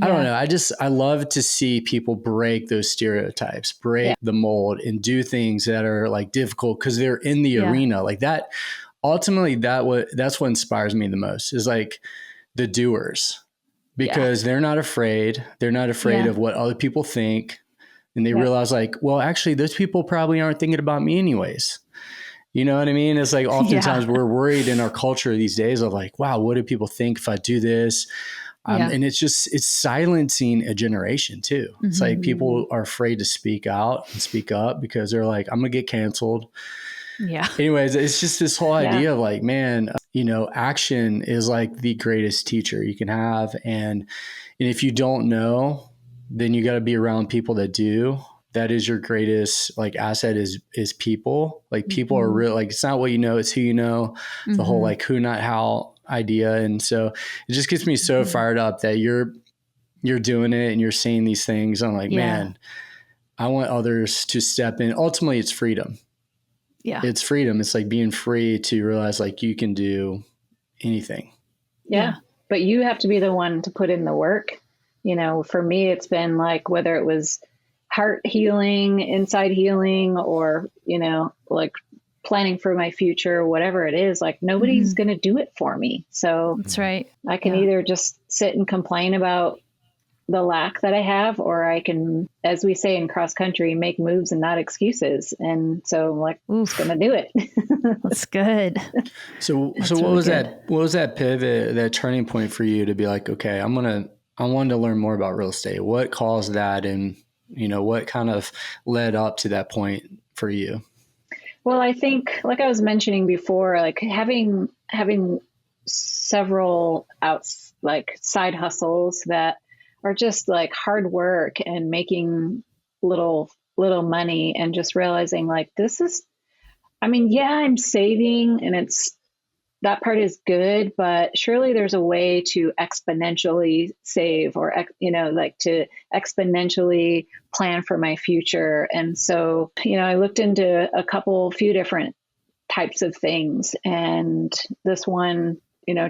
I don't know. I love to see people break those stereotypes, break the mold and do things that are like difficult because they're in the arena like that. Ultimately, that's what inspires me the most is like the doers, because they're not afraid. They're not afraid of what other people think. And they realize like, well, actually those people probably aren't thinking about me anyways. You know what I mean? It's like oftentimes we're worried in our culture these days of like, wow, what do people think if I do this? And it's silencing a generation too. It's like people are afraid to speak out and speak up because they're like, I'm going to get canceled. Yeah. Anyways, it's just this whole idea of like, man, action is like the greatest teacher you can have. And if you don't know, then you got to be around people that do. That is your greatest like asset is people. Like people are real, like it's not what you know, it's who you know. The whole like who, not how idea. And so it just gets me so fired up that you're doing it and you're saying these things. I'm like, man, I want others to step in. Ultimately, it's freedom. Yeah. It's freedom. It's like being free to realize like you can do anything. Yeah. But you have to be the one to put in the work. For me, it's been like, whether it was heart healing, inside healing, or, like planning for my future, whatever it is, like nobody's going to do it for me. So that's right. I can either just sit and complain about the lack that I have, or I can, as we say in cross country, make moves and not excuses. And so I'm like, I'm just going to do it. That's good. So what was that pivot, that turning point for you to be like, okay, I wanted to learn more about real estate. What caused that? And, what kind of led up to that point for you? Well, I think, like I was mentioning before, like having several side hustles that are just like hard work and making little money, and just realizing like, I'm saving and that part is good, but surely there's a way to exponentially save, or, to exponentially plan for my future. And so, I looked into few different types of things, and this one,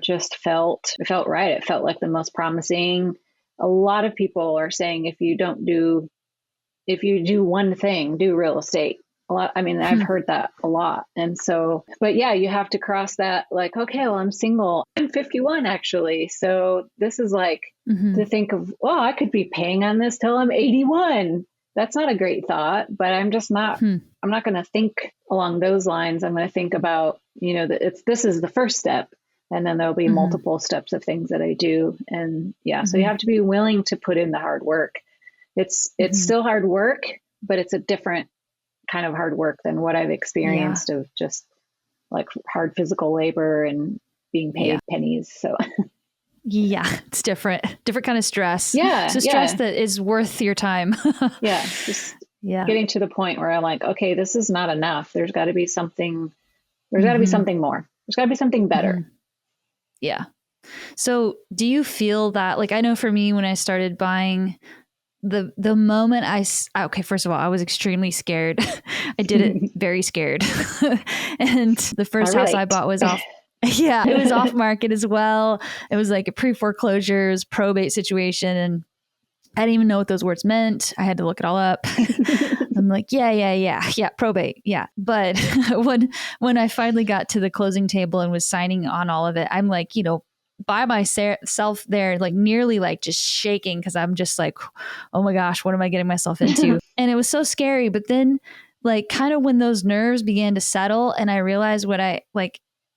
just felt right. It felt like the most promising. A lot of people are saying, if you do one thing, do real estate. A lot. I mean, I've heard that a lot. And so, but you have to cross that like, okay, well, I'm single. I'm 51 actually. So this is like to think of, I could be paying on this till I'm 81. That's not a great thought, but I'm just not, I'm not going to think along those lines. I'm going to think about, this is the first step, and then there'll be multiple steps of things that I do. And so you have to be willing to put in the hard work. It's still hard work, but it's a different kind of hard work than what I've experienced of just like hard physical labor and being paid pennies. So it's different kind of stress. It's a stress that is worth your time. Just getting to the point where I'm like, okay, this is not enough. There's got to be something. There's got to be something more. There's got to be something better. Yeah. So do you feel that, like, I know for me, when I started buying, the moment first of all, I was extremely scared. I did it very scared. And the first house I bought was off. It was off market as well. It was like a pre-foreclosures probate situation. And I didn't even know what those words meant. I had to look it all up. I'm like, yeah, probate. Yeah. But when I finally got to the closing table and was signing on all of it, I'm like, by myself there, like nearly like just shaking, because I'm just like, oh my gosh, what am I getting myself into? And it was so scary. But then like kind of when those nerves began to settle and I realized what I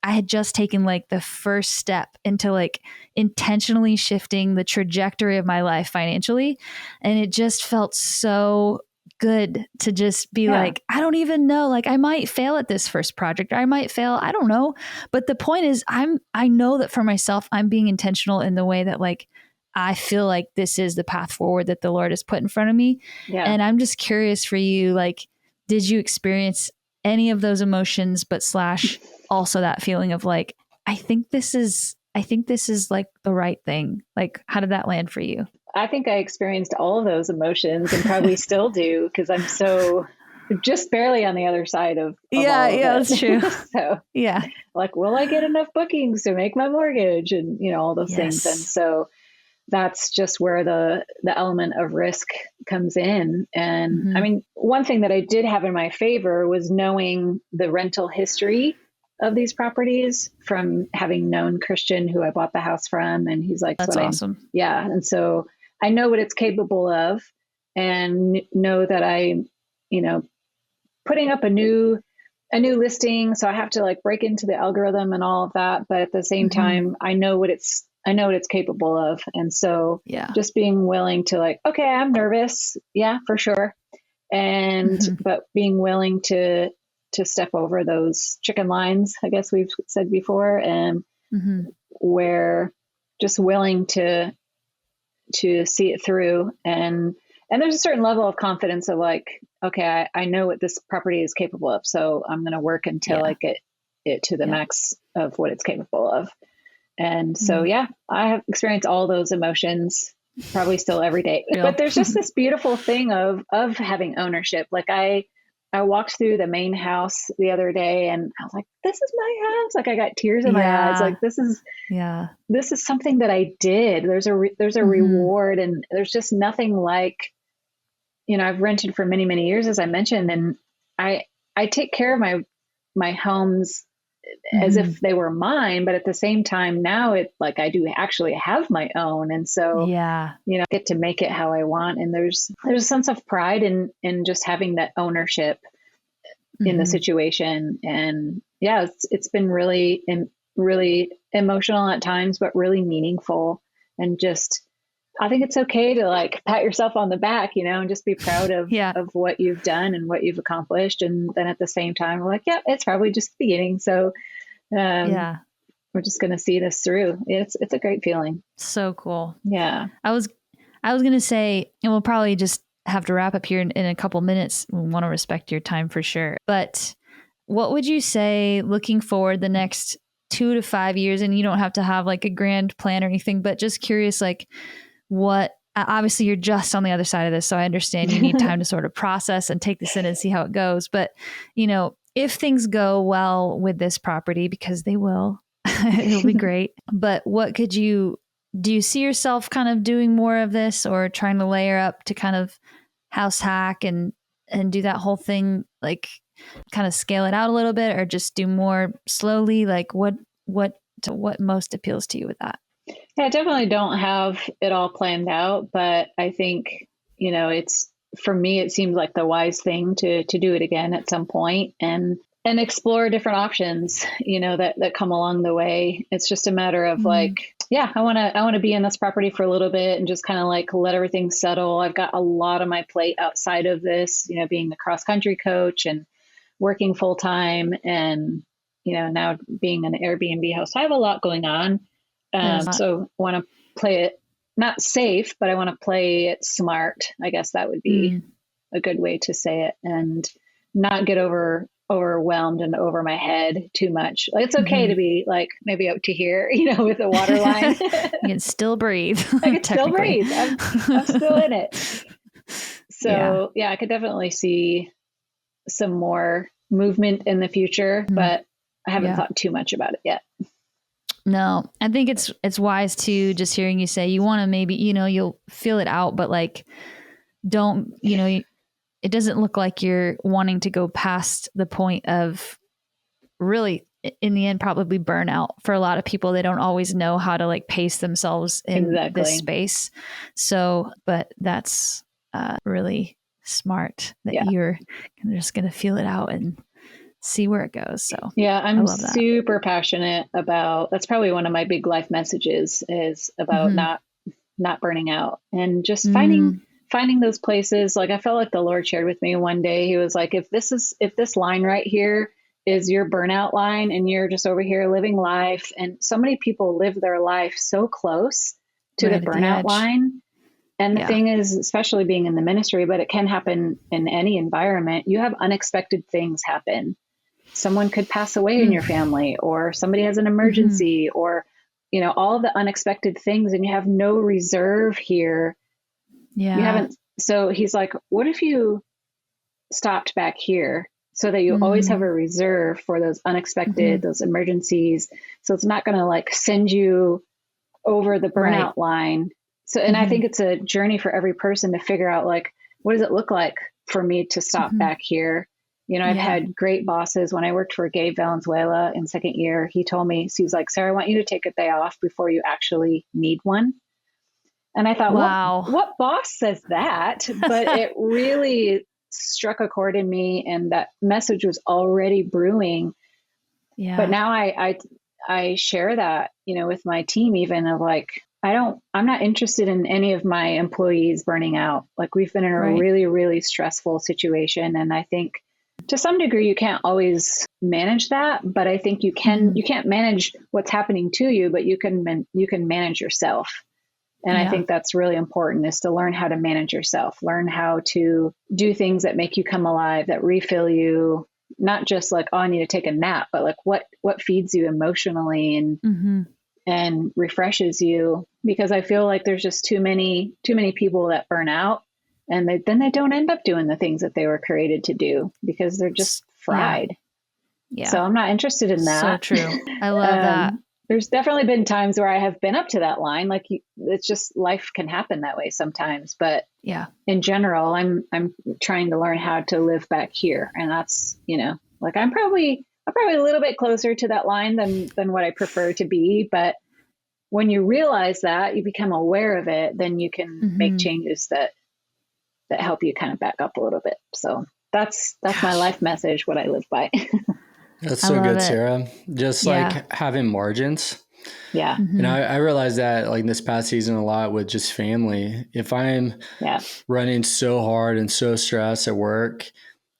had just taken like the first step into like intentionally shifting the trajectory of my life financially. And it just felt so good to just be like, I don't even know, like I might fail at this first project, or I might fail, I don't know. But the point is I know that for myself, I'm being intentional in the way that like, I feel like this is the path forward that the Lord has put in front of me. Yeah. And I'm just curious for you, like, did you experience any of those emotions, but / also that feeling of like, I think this is like the right thing. Like, how did that land for you? I think I experienced all of those emotions and probably still do, because I'm so just barely on the other side of that's true. So like, will I get enough bookings to make my mortgage and all those things? And so that's just where the element of risk comes in. And I mean, one thing that I did have in my favor was knowing the rental history of these properties from having known Christian, who I bought the house from. And he's like, that's awesome. And so I know what it's capable of, and know that I'm, putting up a new listing. So I have to like break into the algorithm and all of that. But at the same time, I know what it's capable of. And so just being willing to like, okay, I'm nervous. Yeah, for sure. And, but being willing to step over those chicken lines, I guess we've said before, and where just willing to see it through. And there's a certain level of confidence of like, okay, I know what this property is capable of. So I'm going to work until I get it to the max of what it's capable of. And so, I have experienced all those emotions probably still every day, but there's just this beautiful thing of having ownership. Like I walked through the main house the other day and I was like, this is my house. Like I got tears in my eyes. Like this is something that I did. There's a reward, and there's just nothing like, I've rented for many, many years, as I mentioned, and I take care of my homes as if they were mine, but at the same time now it's like I do actually have my own. And so, I get to make it how I want. And there's a sense of pride in just having that ownership in the situation. And it's been really, really emotional at times, but really meaningful. And just, I think it's okay to like pat yourself on the back, and just be proud of what you've done and what you've accomplished. And then at the same time, we're like, it's probably just the beginning. So, we're just going to see this through. It's a great feeling. So cool. Yeah. I was going to say, and we'll probably just have to wrap up here in a couple minutes. We want to respect your time for sure. But what would you say looking forward the next 2 to 5 years? And you don't have to have like a grand plan or anything, but just curious, like what, obviously you're just on the other side of this. So I understand you need time to sort of process and take this in and see how it goes. But, if things go well with this property, because they will, it'll be great. But what do you see yourself kind of doing more of this, or trying to layer up to kind of house hack and do that whole thing, like kind of scale it out a little bit, or just do more slowly? Like what most appeals to you with that? Yeah, I definitely don't have it all planned out, but I think, it's, for me, it seems like the wise thing to do it again at some point and explore different options, that come along the way. It's just a matter of like, I want to be in this property for a little bit and just kind of like let everything settle. I've got a lot on my plate outside of this, being the cross country coach and working full time, and, now being an Airbnb host. I have a lot going on. So I want to play it not safe, but I want to play it smart. I guess that would be a good way to say it, and not get overwhelmed and over my head too much. Like, it's okay to be like maybe up to here, with the water line. You can still breathe. I can still breathe. I'm still in it. So I could definitely see some more movement in the future, but I haven't thought too much about it yet. No, I think it's wise to just hearing you say you want to maybe, you'll feel it out, but like, don't, it doesn't look like you're wanting to go past the point of really, in the end, probably burnout for a lot of people. They don't always know how to like pace themselves in this space. So, but that's really smart that you're just going to feel it out and see where it goes. So yeah, I'm super passionate about, that's probably one of my big life messages is about not burning out and just finding those places. Like I felt like the Lord shared with me one day, he was like, if this line right here is your burnout line and you're just over here living life, and so many people live their life so close to the burnout line. And the thing is, especially being in the ministry, but it can happen in any environment, you have unexpected things happen. Someone could pass away in your family, or somebody has an emergency, or, all of the unexpected things, and you have no reserve here. Yeah. You haven't. So he's like, what if you stopped back here so that you always have a reserve for those unexpected, those emergencies. So it's not going to like send you over the burnout line. So, and I think it's a journey for every person to figure out, like, what does it look like for me to stop back here? I've had great bosses. When I worked for Gabe Valenzuela in second year, he told me, so he's like, Sarah, I want you to take a day off before you actually need one. And I thought, wow, what boss says that? But it really struck a chord in me, and that message was already brewing. Yeah. But now I share that, with my team, even of like, I'm not interested in any of my employees burning out. Like we've been in a really, really stressful situation. And I think to some degree, you can't always manage that, but I think you can't manage what's happening to you, but you can manage yourself. And I think that's really important, is to learn how to manage yourself, learn how to do things that make you come alive, that refill you, not just like, oh, I need to take a nap, but like what feeds you emotionally and refreshes you. Because I feel like there's just too many people that burn out, and then they don't end up doing the things that they were created to do because they're just fried. Yeah. So I'm not interested in that. So true. I love that. There's definitely been times where I have been up to that line. Like it's just, life can happen that way sometimes, but in general, I'm trying to learn how to live back here. And that's, like I'm probably a little bit closer to that line than what I prefer to be. But when you realize that, you become aware of it, then you can make changes that help you kind of back up a little bit. So that's my life message, what I live by. That's so good, Sarah. Just like having margins. Yeah. And I realized that like this past season a lot with just family. If I'm running so hard and so stressed at work,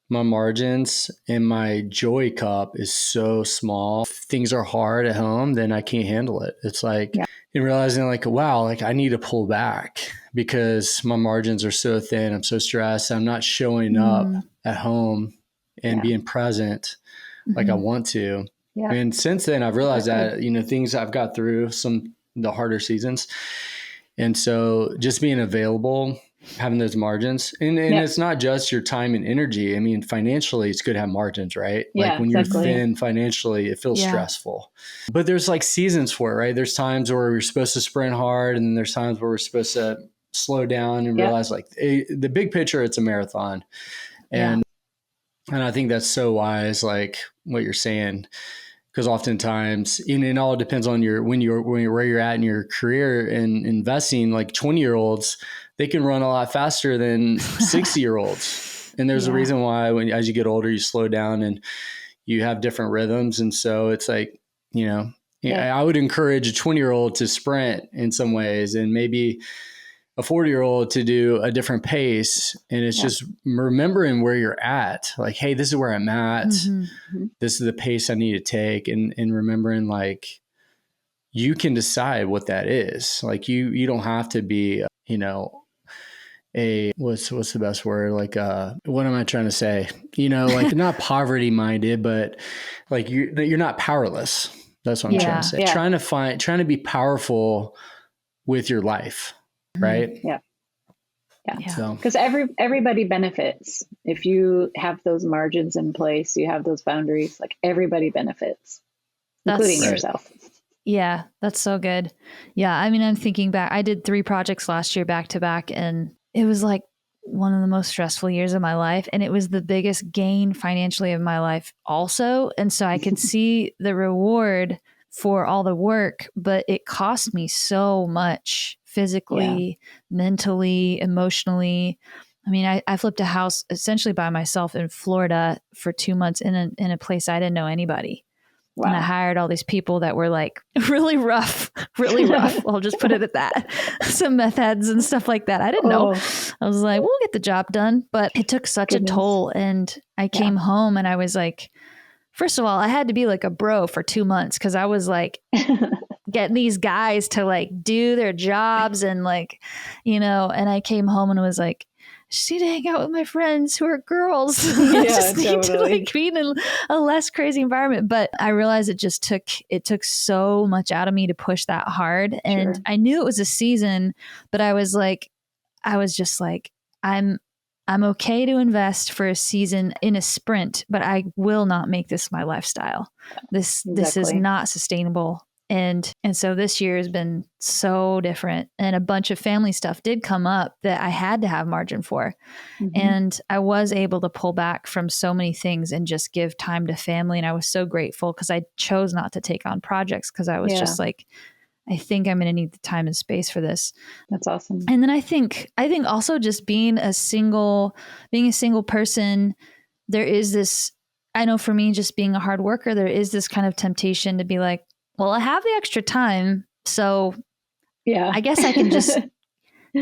my margins and my joy cup is so small. If things are hard at home, then I can't handle it. It's like and realizing like, wow, like I need to pull back because my margins are so thin. I'm so stressed. I'm not showing up at home and being present like I want to. Yeah. And since then I've realized that, things I've got through the harder seasons. And so just being available, having those margins and it's not just your time and energy. I mean, financially it's good to have margins, right? Like when you're thin financially, it feels stressful, but there's like seasons for it, right? There's times where we're supposed to sprint hard, and then there's times where we're supposed to slow down and realize like the big picture, it's a marathon. And I think that's so wise, like what you're saying, because oftentimes, and it all depends on where you're at in your career and investing. Like 20-year-olds, they can run a lot faster than 60-year-olds. And there's a reason why as you get older, you slow down and you have different rhythms. And so it's like, I would encourage a 20-year-old to sprint in some ways, and maybe a 40-year-old to do a different pace. And it's just remembering where you're at. Like, hey, this is where I'm at. This is the pace I need to take. And remembering like, you can decide what that is. Like you don't have to be, what's the best word? Like, what am I trying to say? Like not poverty minded, but like you're not powerless. That's what I'm trying to say. Yeah. Trying to be powerful with your life. Right. Yeah. So, because everybody benefits if you have those margins in place, you have those boundaries, like everybody benefits, including yourself. Yeah, that's so good. Yeah, I mean, I'm thinking back. I did 3 projects last year back to back, and it was like one of the most stressful years of my life. And it was the biggest gain financially of my life, also. And so I could see the reward for all the work, but it cost me so much physically, mentally, emotionally. I mean, I flipped a house essentially by myself in Florida for 2 months in a place I didn't know anybody. Wow. And I hired all these people that were like really rough, really rough. I'll just put it at that. Some meth heads and stuff like that. I didn't know. I was like, we'll get the job done. But it took such a toll. And I came home and I was like, first of all, I had to be like a bro for 2 months because I was like getting these guys to like do their jobs and like, and I came home and was like, I just need to hang out with my friends who are girls. I just need to like be in a less crazy environment. But I realized it took so much out of me to push that hard. And I knew it was a season, but I was just like, I'm okay to invest for a season in a sprint, but I will not make this my lifestyle. This is not sustainable. And so this year has been so different, and a bunch of family stuff did come up that I had to have margin for. And I was able to pull back from so many things and just give time to family. And I was so grateful because I chose not to take on projects because I was just like, I think I'm going to need the time and space for this. That's awesome. And then I think also just being a single person, there is this, I know for me, just being a hard worker, there is this kind of temptation to be like, well, I have the extra time, so I guess I can just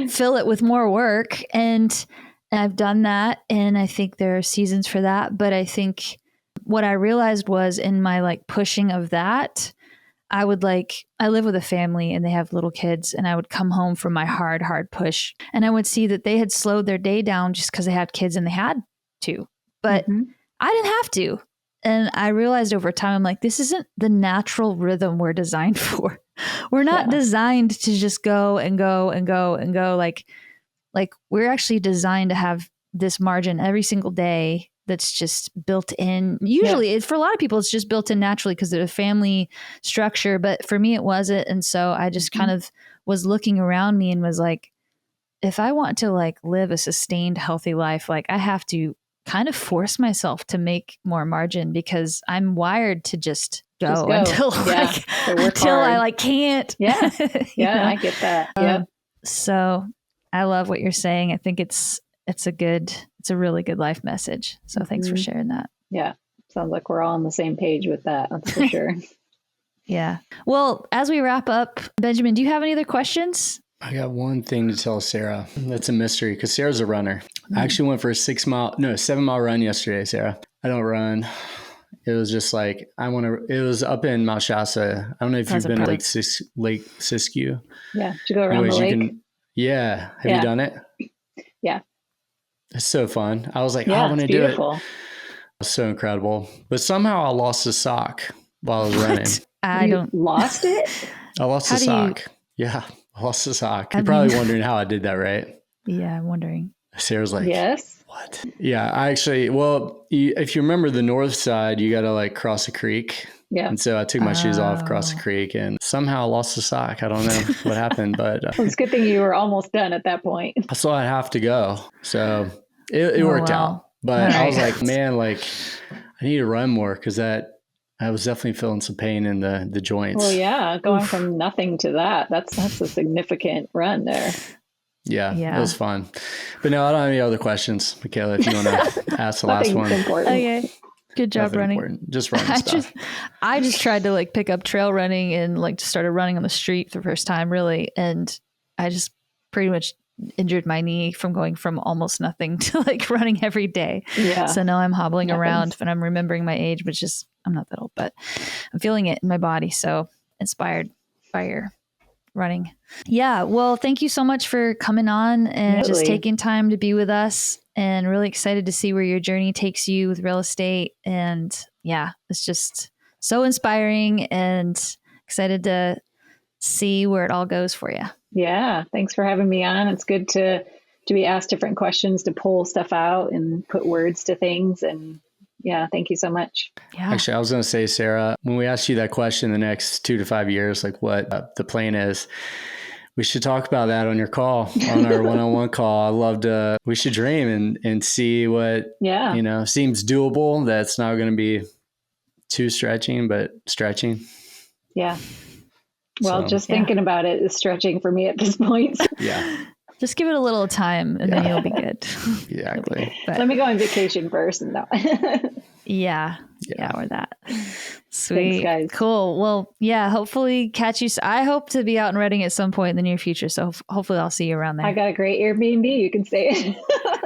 fill it with more work. And I've done that. And I think there are seasons for that. But I think what I realized was in my like pushing of that, I live with a family and they have little kids, and I would come home from my hard push and I would see that they had slowed their day down just because they had kids and they had to, but I didn't have to. And I realized over time, I'm like, this isn't the natural rhythm we're designed for. We're not designed to just go and go and go and go. Like we're actually designed to have this margin every single day that's just built in. Usually for a lot of people, it's just built in naturally because of a family structure. But for me, it wasn't. And so I just kind of was looking around me and was like, if I want to like live a sustained, healthy life, like I have to kind of force myself to make more margin because I'm wired to just go. Until I like can't. Yeah. Yeah. I get that. Yeah. So I love what you're saying. I think it's a really good life message. So thanks for sharing that. Yeah. Sounds like we're all on the same page with that. That's for sure. Yeah. Well, as we wrap up, Benjamin, do you have any other questions? I got one thing to tell Sarah. That's a mystery because Sarah's a runner. I actually went for a 7-mile run yesterday, Sarah. I don't run. It was just like, it was up in Mount Shasta. I don't know if you've been to Lake Siskiyou. Yeah. To go around the lake. Have you done it? Yeah. It's so fun. I was like, I want to do it. It's so incredible. But somehow I lost a sock while I was running. You lost it? I lost a sock. Yeah. I lost a sock. You're probably wondering how I did that, right? Yeah, I'm wondering. Sarah's like, yes. What? Yeah, I actually, if you remember the north side, you got to like cross a creek. Yeah. And so I took my shoes off, crossed the creek, and somehow I lost the sock. I don't know what happened, but well, it's a good thing you were almost done at that point. I saw I'd have to go. So it worked out. But I was like, man, like I need to run more because I was definitely feeling some pain in the joints. Well, yeah, going from nothing to that's a significant run there. Yeah, it was fun. But no, I don't have any other questions, Michaela, if you want to ask the last one. Important. Okay. Good job running. Important. Just running stuff. I just tried to like pick up trail running and like just started running on the street for the first time, really. And I just pretty much injured my knee from going from almost nothing to like running every day. Yeah. So now I'm hobbling around, but I'm remembering my age, which is, I'm not that old, but I'm feeling it in my body. So inspired by your running. Yeah. Well, thank you so much for coming on and just taking time to be with us, and really excited to see where your journey takes you with real estate. And yeah, it's just so inspiring and excited to see where it all goes for you. Yeah. Thanks for having me on. It's good to be asked different questions, to pull stuff out and put words to things. And Yeah. Thank you so much. Yeah. Actually, I was going to say, Sarah, when we ask you that question the next 2 to 5 years, like what the plan is, we should talk about that on your call, on our one-on-one call. I love to, we should dream and see what, seems doable. That's not going to be too stretching, but stretching. Yeah. Well, just thinking about it is stretching for me at this point. Yeah. Just give it a little time and then you'll be good. Exactly. But let me go on vacation first. And Yeah, or that. Sweet. Thanks, guys. Cool. Well, yeah, hopefully catch you. I hope to be out in Reading at some point in the near future. So hopefully I'll see you around there. I got a great Airbnb. You can stay in.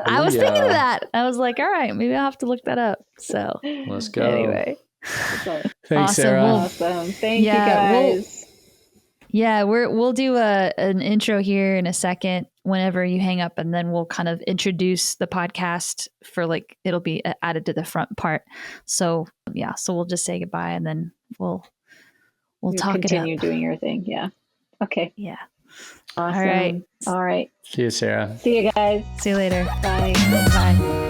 I was thinking of that. I was like, all right, maybe I'll have to look that up. So let's go. Anyway. Thanks, awesome. Sarah. Awesome. Thank you, guys. We'll do an intro here in a second whenever you hang up, and then we'll kind of introduce the podcast for it'll be added to the front part. So we'll just say goodbye and then we'll talk continue doing your thing. Yeah. Okay. Yeah. Awesome. All right. See you, Sarah. See you guys. See you later. Bye. Bye.